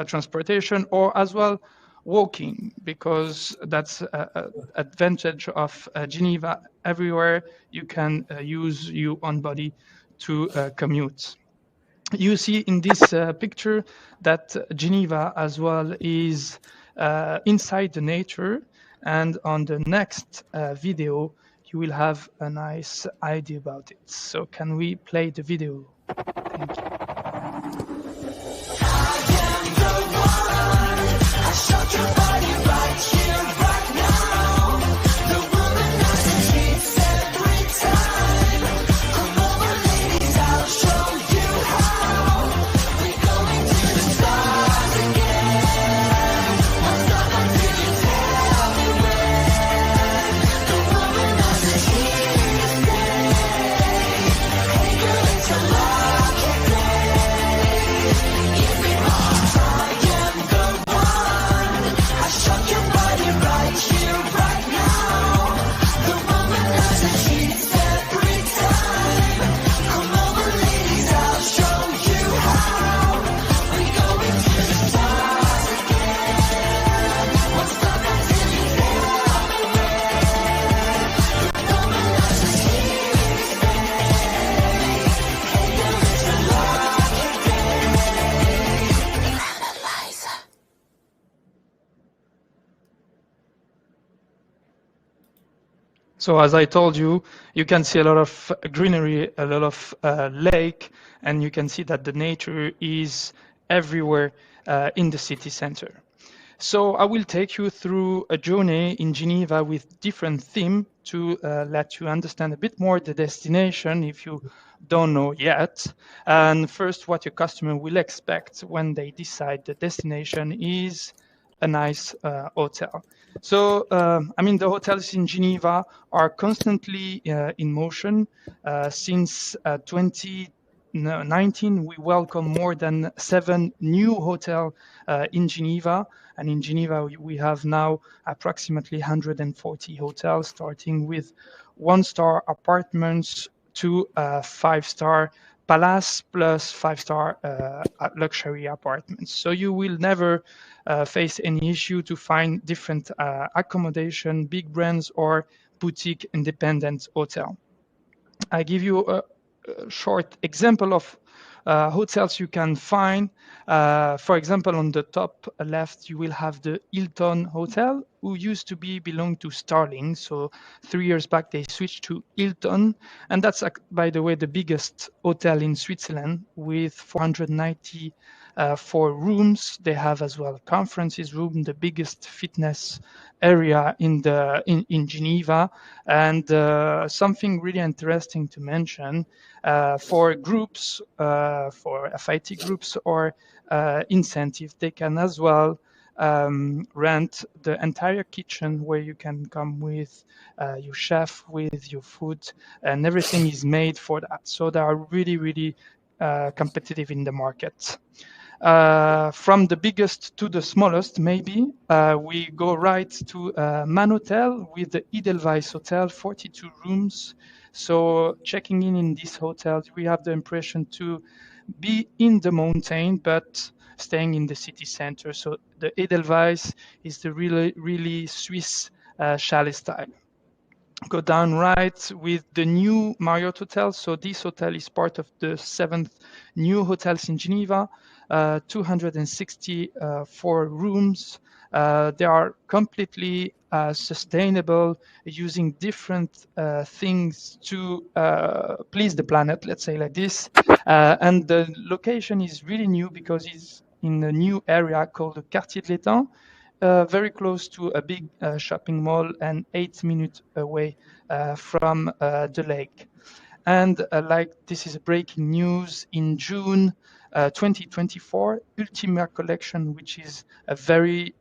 transportation, or as well walking, because that's an advantage of Geneva. Everywhere you can use your own body to commute. You see in this picture that Geneva as well is inside the nature, and on the next video you will have a nice idea about it. So can we play the video? Thank you. So as I told you, you can see a lot of greenery, a lot of lake, and you can see that the nature is everywhere in the city center. So I will take you through a journey in Geneva with different theme to let you understand a bit more the destination if you don't know yet. And first, what your customer will expect when they decide the destination is a nice hotel. So, the hotels in Geneva are constantly in motion. Since 2019, we welcome more than 7 new hotels in Geneva. And in Geneva, we have now approximately 140 hotels, starting with 1-star apartments to 5-star palace plus 5-star luxury apartments. So you will never face any issue to find different accommodation, big brands or boutique independent hotel. I give you a short example of hotels you can find. For example, on the top left, you will have the Hilton Hotel, who used to belong to Starling. So 3 years back, they switched to Hilton. And that's, by the way, the biggest hotel in Switzerland with 494 rooms. They have as well a conferences room, the biggest fitness area in Geneva. And something really interesting to mention, for groups, for FIT groups or incentive, they can as well rent the entire kitchen where you can come with your chef, with your food, and everything is made for that. So they are really, really competitive in the market. From the biggest to the smallest, maybe, we go right to Man Hotel with the Edelweiss Hotel, 42 rooms. So checking in this hotel, we have the impression to be in the mountain, but staying in the city center. So the Edelweiss is the really, really Swiss chalet style. Go down right with the new Marriott Hotel. So this hotel is part of the 7th new hotels in Geneva, 264 rooms. They are completely sustainable, using different things to please the planet, let's say like this. And the location is really new because it's in a new area called the Quartier de l'Étang, very close to a big shopping mall and 8 minutes away from the lake. And like this is breaking news, in June 2024, Ultima Collection, which is a very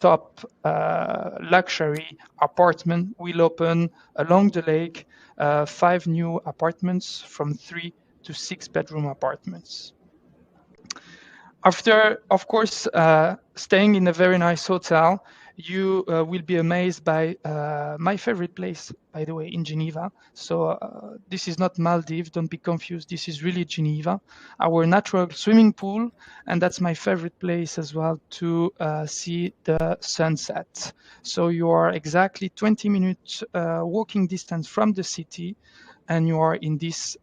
top luxury apartment, will open along the lake, 5 new apartments from 3 to 6 bedroom apartments. After, of course, staying in a very nice hotel, you will be amazed by my favorite place, by the way, in Geneva. So this is not Maldives, don't be confused. This is really Geneva, our natural swimming pool. And that's my favorite place as well to see the sunset. So you are exactly 20 minutes walking distance from the city, and you are in this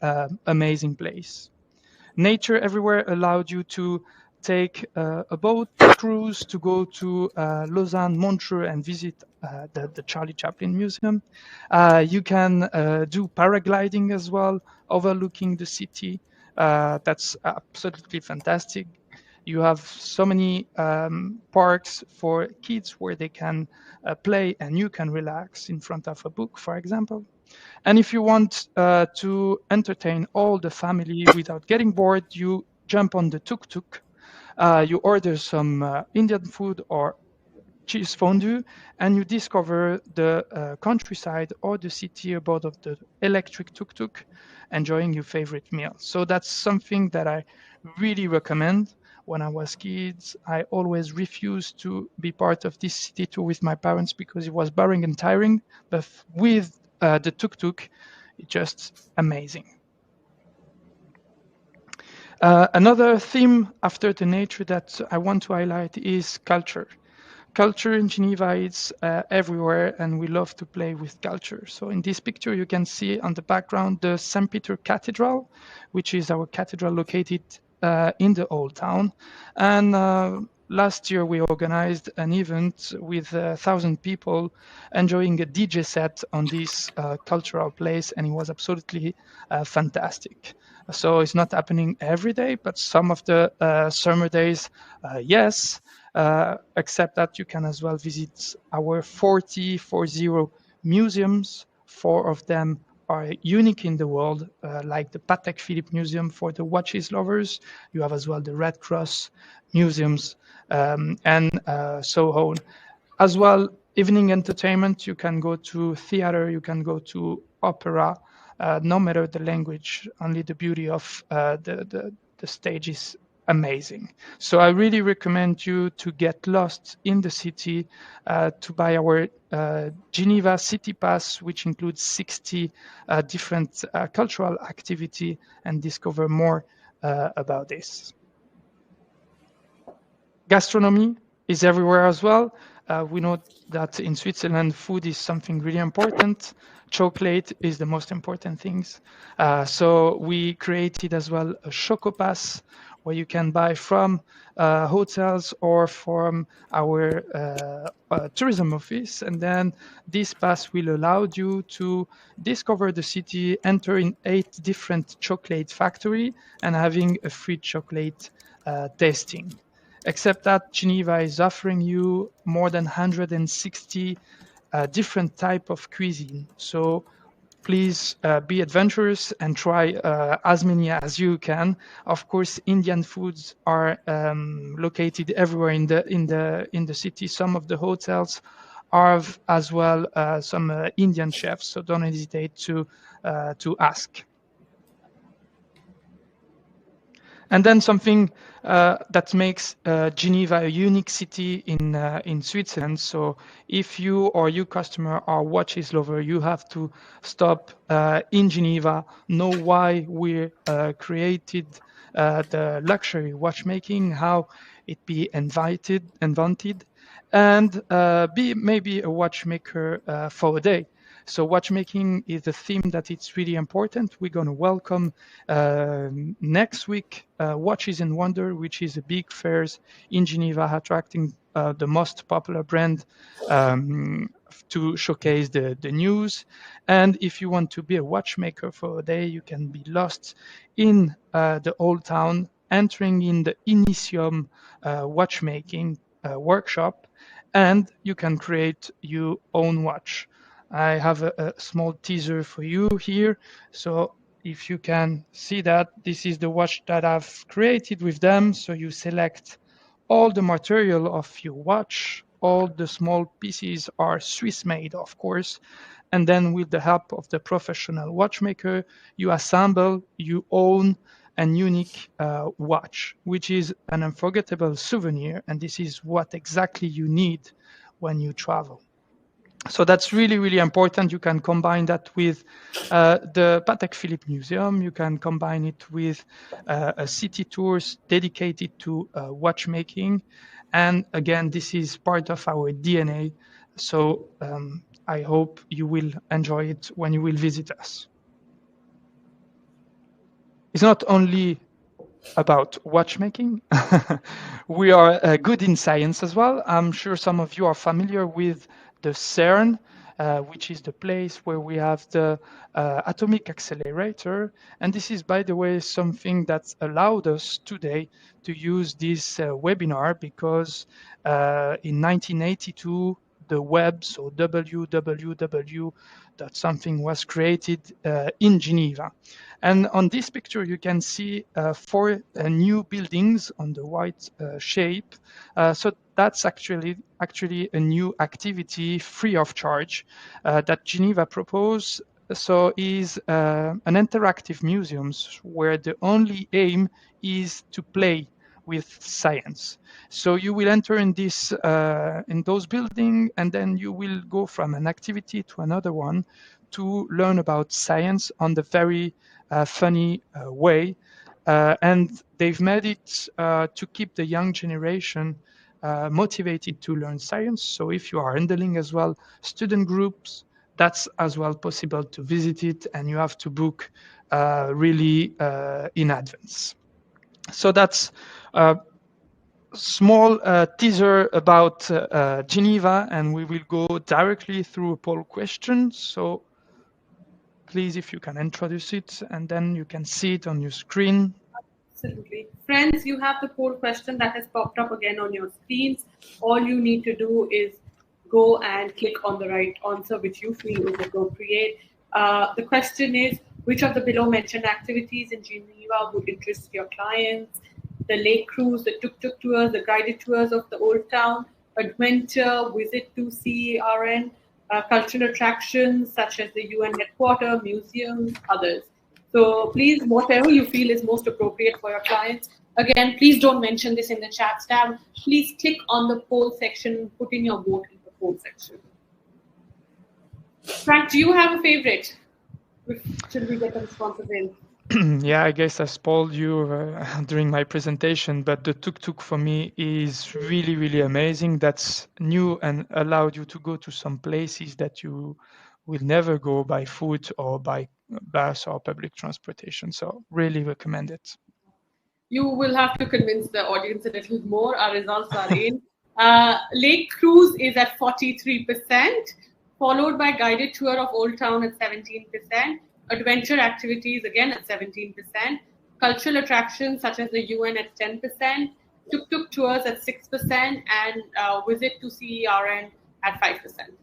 amazing place. Nature everywhere allowed you to take a boat cruise to go to Lausanne, Montreux, and visit the Charlie Chaplin Museum. You can do paragliding as well, overlooking the city. That's absolutely fantastic. You have so many parks for kids where they can play and you can relax in front of a book, for example. And if you want to entertain all the family without getting bored, you jump on the tuk-tuk. You order some Indian food or cheese fondue, and you discover the countryside or the city aboard of the electric tuk-tuk, enjoying your favorite meal. So that's something that I really recommend. When I was kids, I always refused to be part of this city tour with my parents because it was boring and tiring, but with the tuk-tuk, it's just amazing. Another theme after the nature that I want to highlight is culture. Culture in Geneva is everywhere, and we love to play with culture. So in this picture, you can see on the background the St. Peter Cathedral, which is our cathedral located in the Old Town. And last year, we organized an event with 1,000 people enjoying a DJ set on this cultural place, and it was absolutely fantastic. So it's not happening every day, but some of the summer days, yes. except that you can as well visit our 40 museums. 4 of them are unique in the world, like the Patek Philippe Museum for the watches lovers. You have as well the Red Cross museums, and so on. As well, evening entertainment, you can go to theater, you can go to opera, no matter the language, only the beauty of the stage is amazing. So I really recommend you to get lost in the city, to buy our Geneva City Pass, which includes 60 different cultural activity, and discover more about this. Gastronomy is everywhere as well. We know that in Switzerland, food is something really important. Chocolate is the most important things. So we created as well a Chocopass, where you can buy from hotels or from our tourism office. And then this pass will allow you to discover the city, enter in 8 different chocolate factory, and having a free chocolate tasting. Except that Geneva is offering you more than 160 different type of cuisine. So please be adventurous and try as many as you can. Of course, Indian foods are located everywhere in the city. Some of the hotels have as well some Indian chefs, so don't hesitate to ask. And then something that makes Geneva a unique city in Switzerland. So if you or your customer are watches lover, you have to stop in Geneva, know why we created the luxury watchmaking, how it be invented, and be maybe a watchmaker for a day. So watchmaking is a theme that it's really important. We're going to welcome next week Watches and Wonder, which is a big fair in Geneva, attracting the most popular brand to showcase the news. And if you want to be a watchmaker for a day, you can be lost in the old town, entering in the Initium watchmaking workshop, and you can create your own watch. I have a small teaser for you here. So if you can see that, this is the watch that I've created with them. So you select all the material of your watch. All the small pieces are Swiss made, of course. And then with the help of the professional watchmaker, you assemble your own and unique watch, which is an unforgettable souvenir. And this is what exactly you need when you travel. So that's really, really important. You can combine that with the Patek Philippe Museum. You can combine it with a city tours dedicated to watchmaking. And again, this is part of our DNA. So I hope you will enjoy it when you will visit us. It's not only about watchmaking. We are good in science as well. I'm sure some of you are familiar with the CERN, which is the place where we have the atomic accelerator. And this is, by the way, something that's allowed us today to use this webinar, because in 1982, the web, so www.something was created in Geneva. And on this picture, you can see 4 new buildings on the white shape. So that's actually a new activity free of charge that Geneva proposed. So is an interactive museums where the only aim is to play with science. So you will enter in this in those buildings, and then you will go from an activity to another one to learn about science on the very funny way. And they've made it to keep the young generation motivated to learn science. So if you are handling as well student groups, that's as well possible to visit it, and you have to book really in advance. So that's a small teaser about Geneva, and we will go directly through a poll question. So please, if you can introduce it, and then you can see it on your screen. Absolutely. Friends, you have the poll question that has popped up again on your screens. All you need to do is go and click on the right answer which you feel is appropriate. The question is, which of the below mentioned activities in Geneva would interest your clients? The lake cruise, the tuk-tuk tours, the guided tours of the old town, adventure, visit to CERN, cultural attractions such as the UN headquarters, museums, others. So please, whatever you feel is most appropriate for your clients. Again, please don't mention this in the chat tab. Please click on the poll section, put in your vote in the poll section. Frank, do you have a favorite? Should we get the responses in? Yeah, I guess I spoiled you during my presentation, but the tuk-tuk for me is really, really amazing. That's new and allowed you to go to some places that you will never go by foot or by bus or public transportation. So really recommend it. You will have to convince the audience a little more. Our results are in. Lake Cruise is at 43%, followed by guided tour of Old Town at 17%, adventure activities again at 17%, cultural attractions such as the UN at 10%, tuk-tuk tours at 6%, and visit to CERN at 5%.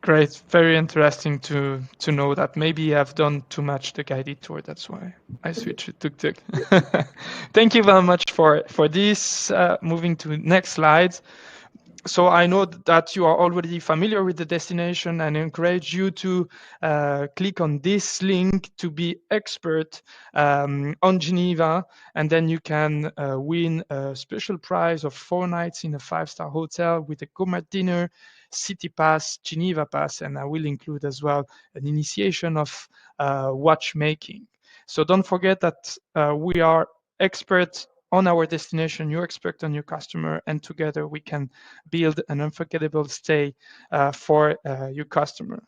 Great, very interesting to know that. Maybe I've done too much the guided tour. That's why I switched to tuk-tuk. Thank you very much for this. Moving to next slides. So I know that you are already familiar with the destination, and I encourage you to click on this link to be expert on Geneva, and then you can win a special prize of 4 nights in a 5-star hotel with a gourmet dinner, city pass, Geneva pass, and I will include as well an initiation of watchmaking. So don't forget that we are experts on our destination, you expect on your customer, and together we can build an unforgettable stay for your customer.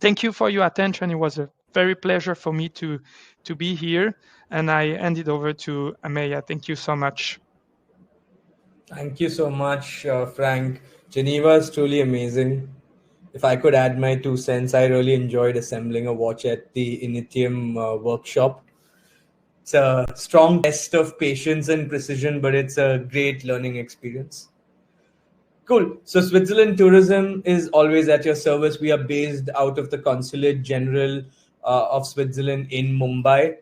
Thank you for your attention. It was a very pleasure for me to be here, and I hand it over to Ameya. Thank you so much. Thank you so much, Frank. Geneva is truly amazing. If I could add my 2 cents, I really enjoyed assembling a watch at the Initium workshop. It's a strong test of patience and precision, but it's a great learning experience. Cool. So Switzerland Tourism is always at your service. We are based out of the Consulate General of Switzerland in Mumbai.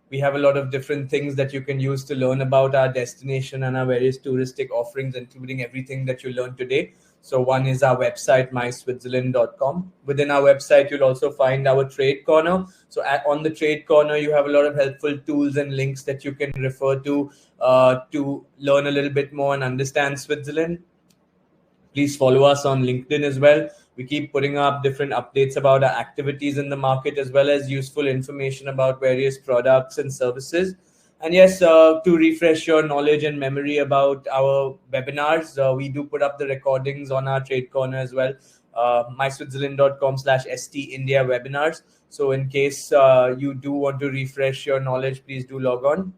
We have a lot of different things that you can use to learn about our destination and our various touristic offerings, including everything that you learned today. So one is our website, myswitzerland.com. Within our website, you'll also find our trade corner. So on the trade corner, you have a lot of helpful tools and links that you can refer to learn a little bit more and understand Switzerland. Please follow us on LinkedIn as well. We keep putting up different updates about our activities in the market, as well as useful information about various products and services. And yes, to refresh your knowledge and memory about our webinars, we do put up the recordings on our Trade Corner as well, myswitzerland.com/ST India webinars. So in case you do want to refresh your knowledge, please do log on.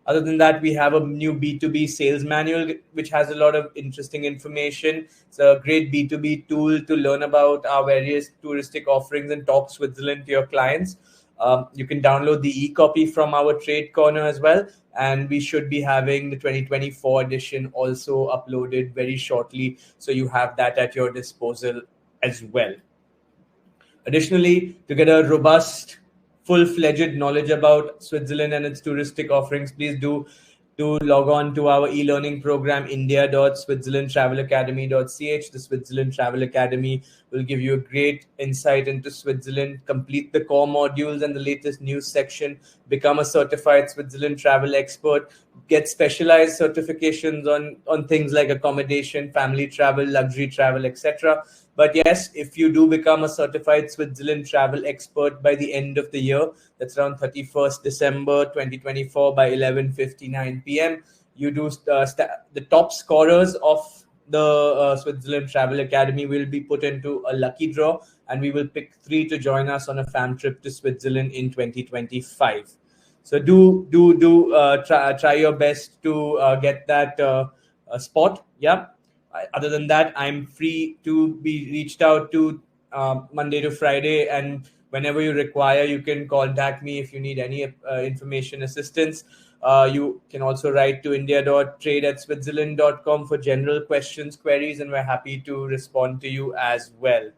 Other than that, we have a new B2B sales manual, which has a lot of interesting information. It's a great B2B tool to learn about our various touristic offerings and talk Switzerland to your clients. You can download the e-copy from our Trade Corner as well. And we should be having the 2024 edition also uploaded very shortly. So you have that at your disposal as well. Additionally, to get a robust, full-fledged knowledge about Switzerland and its touristic offerings, please do log on to our e-learning program, india.switzerlandtravelacademy.ch. The Switzerland Travel Academy will give you a great insight into Switzerland, complete the core modules and the latest news section, become a certified Switzerland travel expert, get specialized certifications on things like accommodation, family travel, luxury travel, etc. But yes, if you do become a certified Switzerland travel expert by the end of the year, that's around 31st December 2024 by 11:59 p.m., you do the top scorers of the Switzerland Travel Academy will be put into a lucky draw, and we will pick 3 to join us on a fam trip to Switzerland in 2025. So try your best to get that spot. Yeah. Other than that, I'm free to be reached out to Monday to Friday, and whenever you require, you can contact me if you need any information assistance. You can also write to india.trade@switzerland.com for general questions, queries, and we're happy to respond to you as well.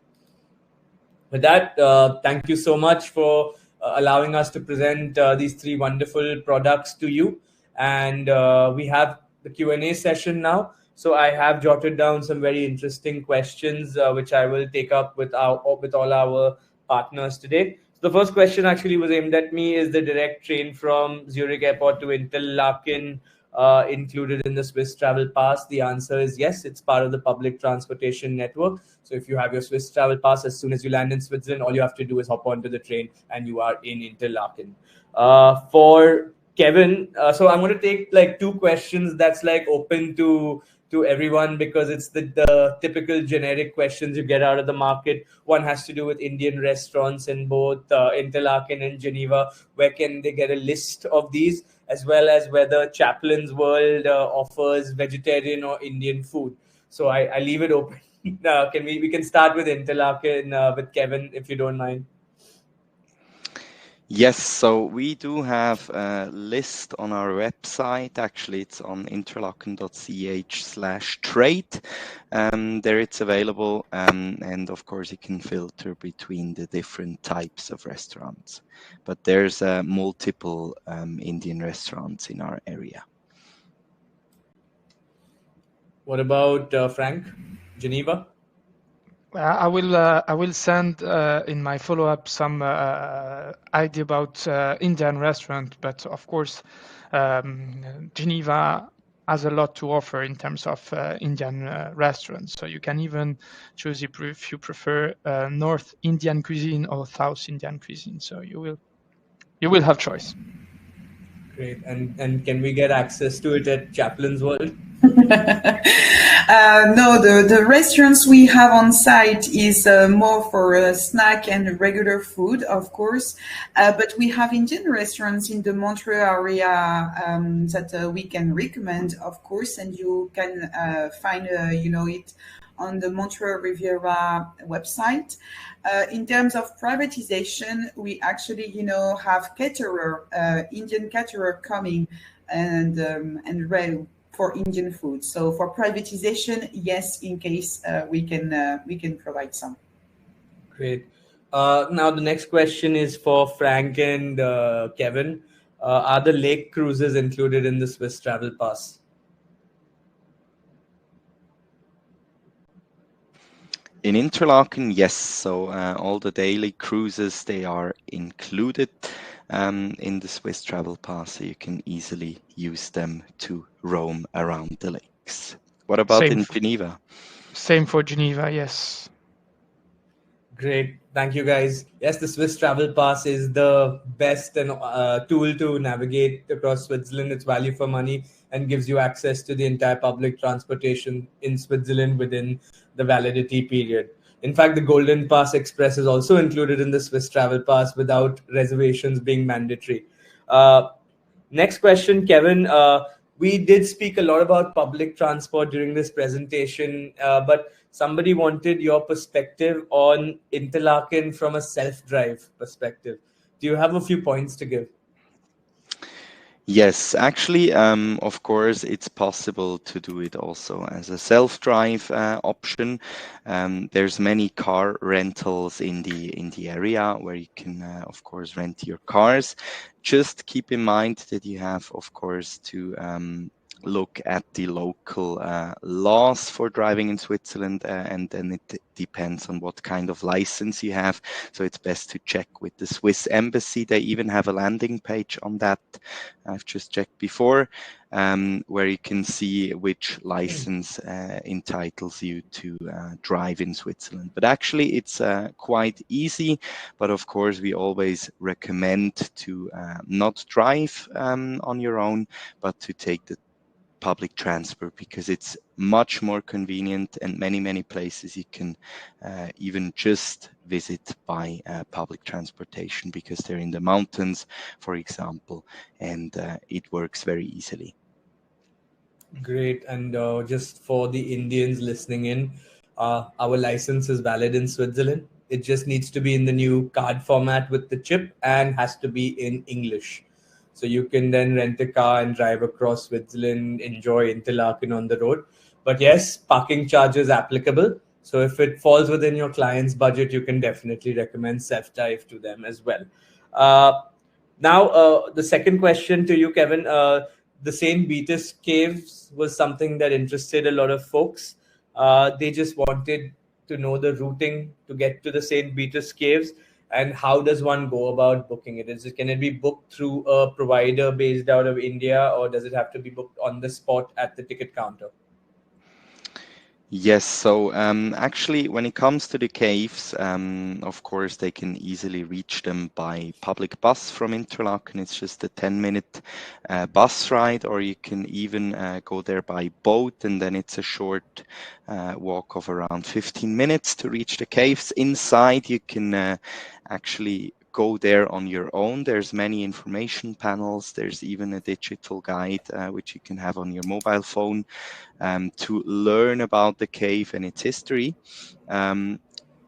With that, thank you so much for allowing us to present these three wonderful products to you. And we have the Q&A session now. So I have jotted down some very interesting questions, which I will take up with all our partners today. So the first question actually was aimed at me: is the direct train from Zurich Airport to Interlaken included in the Swiss Travel Pass? The answer is yes. It's part of the public transportation network. So if you have your Swiss Travel Pass, as soon as you land in Switzerland, all you have to do is hop onto the train and you are in Interlaken. For Kevin, so I'm going to take like two questions that's like open to everyone, because it's the typical generic questions you get out of the market. One has to do with Indian restaurants in both Interlaken and Geneva. Where can they get a list of these, as well as whether Chaplin'S World offers vegetarian or Indian food? So I leave it open. We can start with Interlaken with Kevin, if you don't mind. Yes, so we do have a list on our website. Actually, it's on interlaken.ch/trade. There it's available, and of course you can filter between the different types of restaurants. But there's multiple Indian restaurants in our area. What about Frank, Geneva? I will send in my follow-up some idea about Indian restaurant, but of course, Geneva has a lot to offer in terms of Indian restaurants. So you can even choose if you prefer North Indian cuisine or South Indian cuisine. So you will have choice. Great. And can we get access to it at Chaplin'S World? No, the restaurants we have on site is more for snack and regular food, of course. But we have Indian restaurants in the Montreux area that we can recommend, of course, and you can find it on the Montreux Riviera website. In terms of privatization, we actually have Indian caterer coming and ready for Indian food. So for privatization, yes, in case we can provide some. Great. Now the next question is for Frank and Kevin. Are the lake cruises included in the Swiss Travel Pass? In Interlaken, yes. So all the daily cruises, they are included in the Swiss Travel Pass. So you can easily use them to roam around the lakes. What about in Geneva? Same for Geneva, yes. Great. Thank you, guys. Yes, the Swiss Travel Pass is the best tool to navigate across Switzerland. It's value for money and gives you access to the entire public transportation in Switzerland within the validity period. In fact, the Golden Pass Express is also included in the Swiss Travel Pass without reservations being mandatory. Next question, Kevin. We did speak a lot about public transport during this presentation, but somebody wanted your perspective on Interlaken from a self-drive perspective. Do you have a few points to give? Yes, actually, of course, it's possible to do it also as a self-drive option. There's many car rentals in the area where you can, of course, rent your cars. Just keep in mind that you have, of course, to look at the local laws for driving in Switzerland, and then it depends on what kind of license you have. So it's best to check with the Swiss embassy. They even have a landing page on that. I've just checked before, where you can see which license entitles you to drive in Switzerland. But actually, it's quite easy. But of course, we always recommend to not drive on your own, but to take the public transport, because it's much more convenient, and many places you can even just visit by public transportation, because they're in the mountains, for example, and it works very easily. Great. And just for the Indians listening in, our license is valid in Switzerland. It just needs to be in the new card format with the chip and has to be in English. So you can then rent a car and drive across Switzerland, enjoy Interlaken on the road. But yes, parking charges applicable. So if it falls within your client's budget, you can definitely recommend self-drive to them as well. Now, the second question to you, Kevin. The St. Vitus Caves was something that interested a lot of folks. They just wanted to know the routing to get to the St. Vitus Caves, and how does one go about booking it? Can it be booked through a provider based out of India, or does it have to be booked on the spot at the ticket counter? Yes, so actually, when it comes to the caves, of course, they can easily reach them by public bus from Interlaken. It's just a 10-minute bus ride, or you can even go there by boat, and then it's a short walk of around 15 minutes to reach the caves. Inside, you can actually go there on your own. There's many information panels. There's even a digital guide which you can have on your mobile phone to learn about the cave and its history.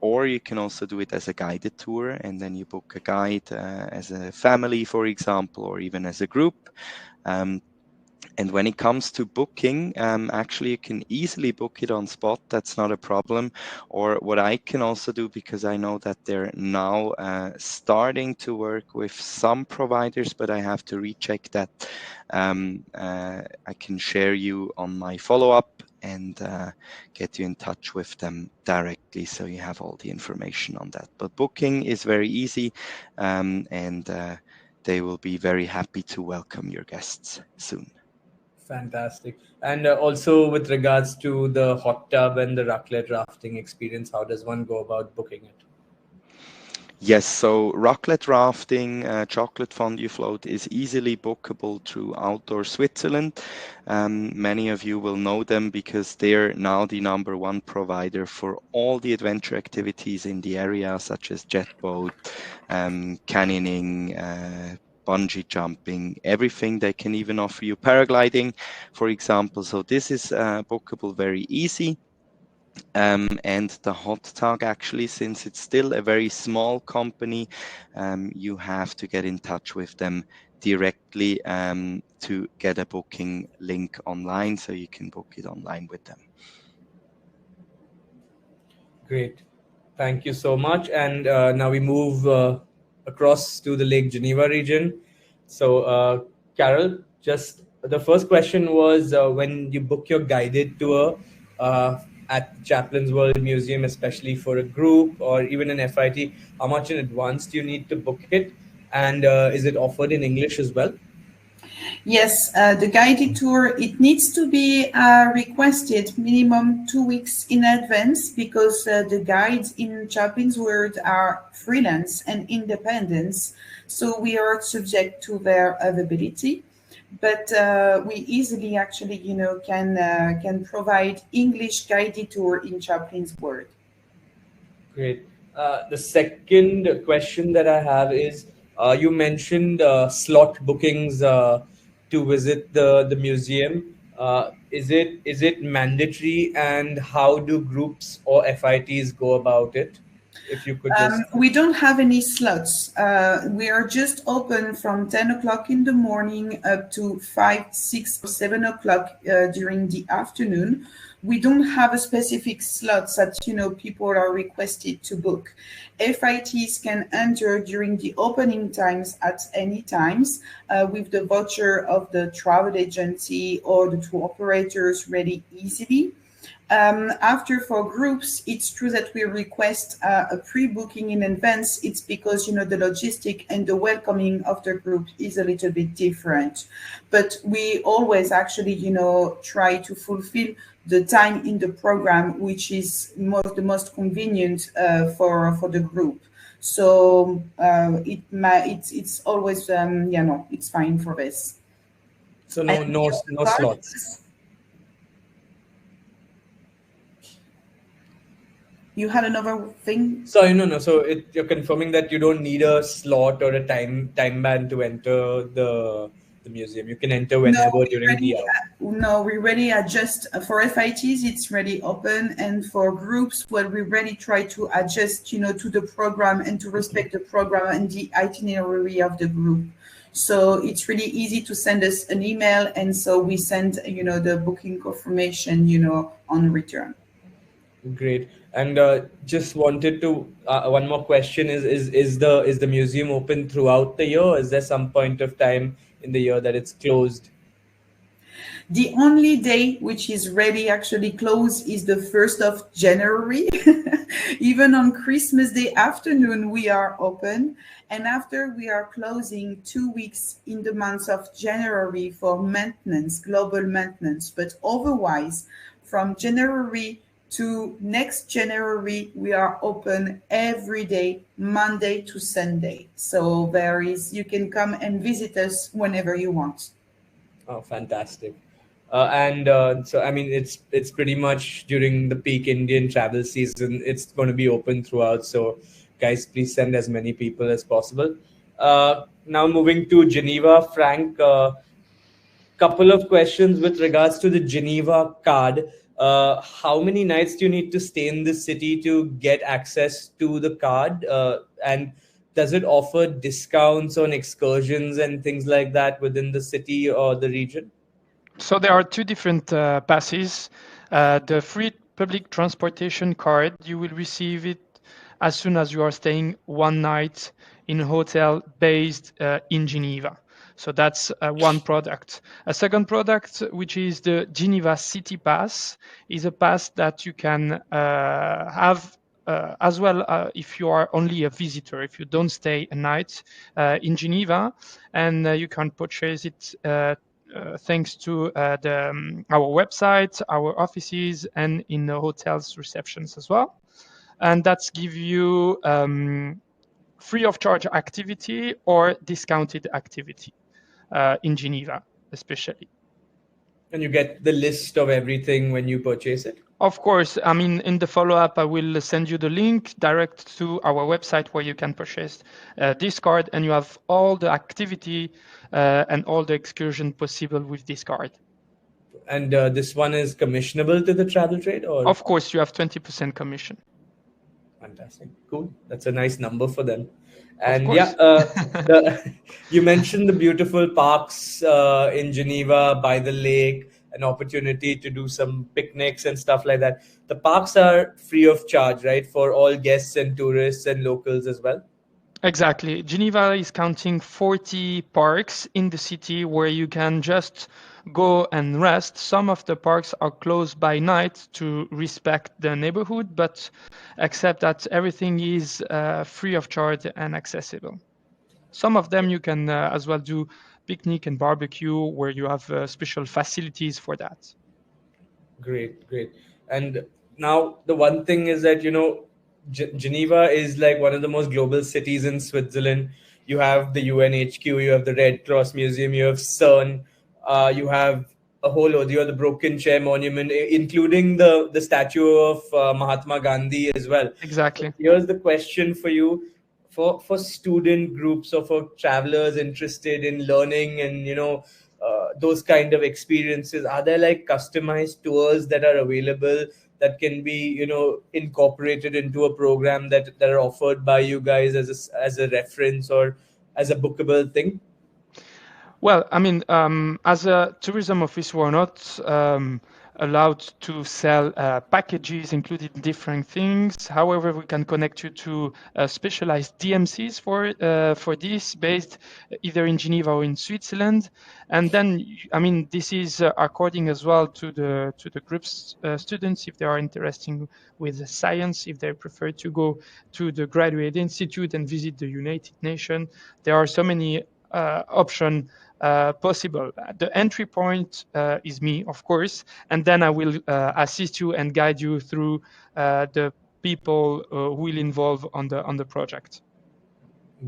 Or you can also do it as a guided tour, and then you book a guide as a family, for example, or even as a group. And when it comes to booking, actually you can easily book it on spot. That's not a problem. Or what I can also do, because I know that they're now starting to work with some providers, but I have to recheck that. I can share you on my follow-up and get you in touch with them directly, so you have all the information on that. But booking is very easy, and they will be very happy to welcome your guests soon. Fantastic. And also with regards to the hot tub and the raclette rafting experience, how does one go about booking it? Yes, so raclette rafting, chocolate fondue float is easily bookable through Outdoor Switzerland. Many of you will know them because they're now the #1 provider for all the adventure activities in the area, such as jet boat, canyoning, bungee jumping, everything. They can even offer you paragliding, for example. So this is bookable very easy. And the hot tub, actually, since it's still a very small company, you have to get in touch with them directly to get a booking link online, so you can book it online with them. Great. Thank you so much. And now we move across to the Lake Geneva region. So, Carol, just the first question was when you book your guided tour at Chaplin'S World Museum, especially for a group or even an FIT, how much in advance do you need to book it? And is it offered in English as well? Yes, the guided tour, it needs to be requested minimum 2 weeks in advance, because the guides in Chaplin'S World are freelance and independent, so we are subject to their availability. But we easily actually, can provide English guided tour in Chaplin'S World. Great. The second question that I have is, you mentioned slot bookings to visit the museum. Is it mandatory, and how do groups or FITs go about it? If you could just... We don't have any slots. We are just open from 10 o'clock in the morning up to 5, 6, or 7 o'clock during the afternoon. We don't have a specific slots that people are requested to book. FITs can enter during the opening times at any times with the voucher of the travel agency or the tour operators ready easily. After, for groups, it's true that we request a pre-booking in advance. It's because, the logistic and the welcoming of the group is a little bit different. But we always actually, try to fulfill the time in the program, which is the most convenient for the group. So it's always, it's fine for this. So no slots. You had another thing? So no. So you're confirming that you don't need a slot or a time band to enter the museum. You can enter whenever during the hour. No, we really adjust. For FITs, it's really open, and for groups, we really try to adjust, to the program and to respect the program and the itinerary of the group. So it's really easy to send us an email, and so we send the booking confirmation on return. Great. And just wanted to one more question is the museum open throughout the year? Is there some point of time in the year that it's closed? The only day which is really actually closed is the 1st of January. Even on Christmas Day afternoon, we are open. And after we are closing 2 weeks in the month of January for maintenance, global maintenance. But otherwise, from January to next January, we are open every day, Monday to Sunday. So you can come and visit us whenever you want. Oh, fantastic. And so, I mean, it's pretty much during the peak Indian travel season. It's going to be open throughout. So, guys, please send as many people as possible. Now, moving to Geneva, Frank, couple of questions with regards to the Geneva card. How many nights do you need to stay in the city to get access to the card? And does it offer discounts on excursions and things like that within the city or the region? So there are two different passes. The free public transportation card, you will receive it as soon as you are staying one night in a hotel based in Geneva. So that's one product. A second product, which is the Geneva City Pass, is a pass that you can have as well if you are only a visitor, if you don't stay a night in Geneva, and you can purchase it thanks to our website, our offices, and in the hotel's receptions as well. And that's give you free of charge activity or discounted activity in Geneva, especially. And you get the list of everything when you purchase it? Of course. I mean, in the follow-up, I will send you the link direct to our website where you can purchase this card, and you have all the activity and all the excursion possible with this card. And this one is commissionable to the travel trade, or? Of course, you have 20% commission. Fantastic. Cool. That's a nice number for them. Of And course. yeah, you mentioned the beautiful parks in Geneva by the lake, an opportunity to do some picnics and stuff like that. The parks are free of charge, right, for all guests and tourists and locals as well? Exactly. Geneva is counting 40 parks in the city where you can just go and rest. Some of the parks are closed by night to respect the neighborhood, but except that everything is free of charge and accessible. Some of them you can as well do picnic and barbecue where you have special facilities for that. Great, great. And now the one thing is that, Geneva is like one of the most global cities in Switzerland. You have the UNHQ, you have the Red Cross Museum, you have CERN, you have a whole load. You have the Broken Chair Monument, including the statue of Mahatma Gandhi as well. Exactly. So here's the question for you. For student groups or for travelers interested in learning and those kind of experiences, are there like customized tours that are available that can be incorporated into a program that are offered by you guys as a reference or as a bookable thing? Well, I mean, as a tourism office, we're not allowed to sell packages including different things. However, we can connect you to specialized DMCs for this, based either in Geneva or in Switzerland. And then, I mean, this is according as well to the group's students, if they are interested with science, if they prefer to go to the graduate institute and visit the United Nations. There are so many options possible. The entry point is me, of course, and then I will assist you and guide you through the people who will involve on the project.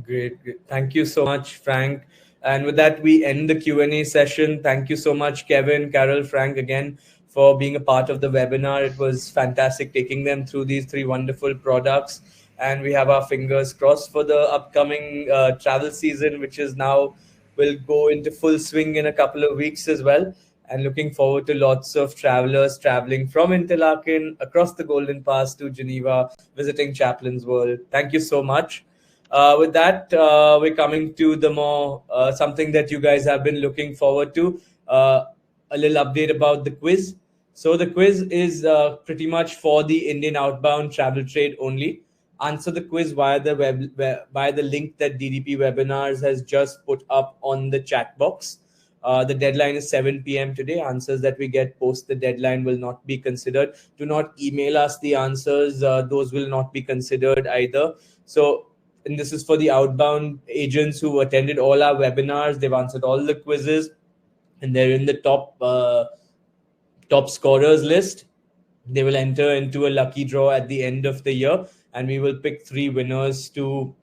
Great. Thank you so much, Frank. And with that, we end the Q&A session. Thank you so much, Kevin, Carol, Frank, again, for being a part of the webinar. It was fantastic taking them through these three wonderful products. And we have our fingers crossed for the upcoming travel season, which is now will go into full swing in a couple of weeks as well. And looking forward to lots of travelers traveling from Interlaken across the Golden Pass to Geneva, visiting Chaplin'S World. Thank you so much. With that, we're coming to the more something that you guys have been looking forward to. A little update about the quiz. So the quiz is pretty much for the Indian outbound travel trade only. Answer the quiz via the via the link that DDP Webinars has just put up on the chat box. The deadline is 7 p.m. today. Answers that we get post the deadline will not be considered. Do not email us the answers. Those will not be considered either. So, and this is for the outbound agents who attended all our webinars. They've answered all the quizzes and they're in the top scorers list. They will enter into a lucky draw at the end of the year, and we will pick 3 winners to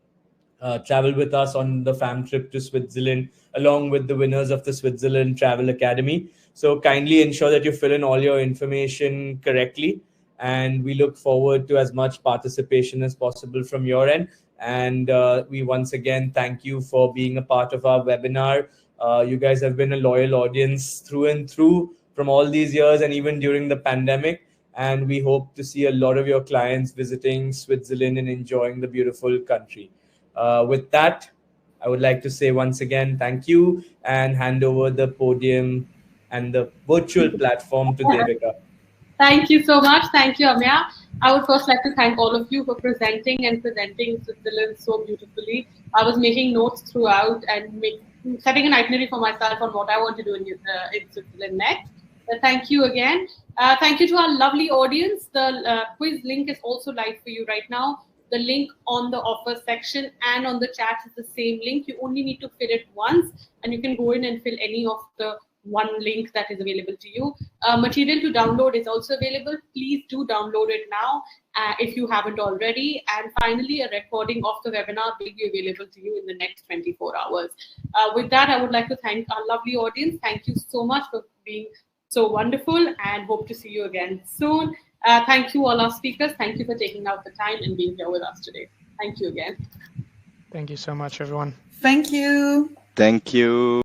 travel with us on the fam trip to Switzerland, along with the winners of the Switzerland Travel Academy. So kindly ensure that you fill in all your information correctly, and we look forward to as much participation as possible from your end. And we once again thank you for being a part of our webinar. You guys have been a loyal audience through and through from all these years and even during the pandemic. And we hope to see a lot of your clients visiting Switzerland and enjoying the beautiful country. With that, I would like to say once again thank you and hand over the podium and the virtual platform to Devika. Thank you so much. Thank you, Amya. I would first like to thank all of you for presenting Switzerland so beautifully. I was making notes throughout and setting an itinerary for myself on what I want to do in Switzerland next. Thank you again. Thank you to our lovely audience. The quiz link is also live for you right now. The link on the offer section and on the chat is the same link. You only need to fill it once, and you can go in and fill any of the one link that is available to you. Material to download is also available. Please do download it now if you haven't already. And finally, a recording of the webinar will be available to you in the next 24 hours. With that, I would like to thank our lovely audience. Thank you so much for being so wonderful, and hope to see you again soon. Thank you all our speakers. Thank you for taking out the time and being here with us today. Thank you again. Thank you so much, everyone. Thank you. Thank you.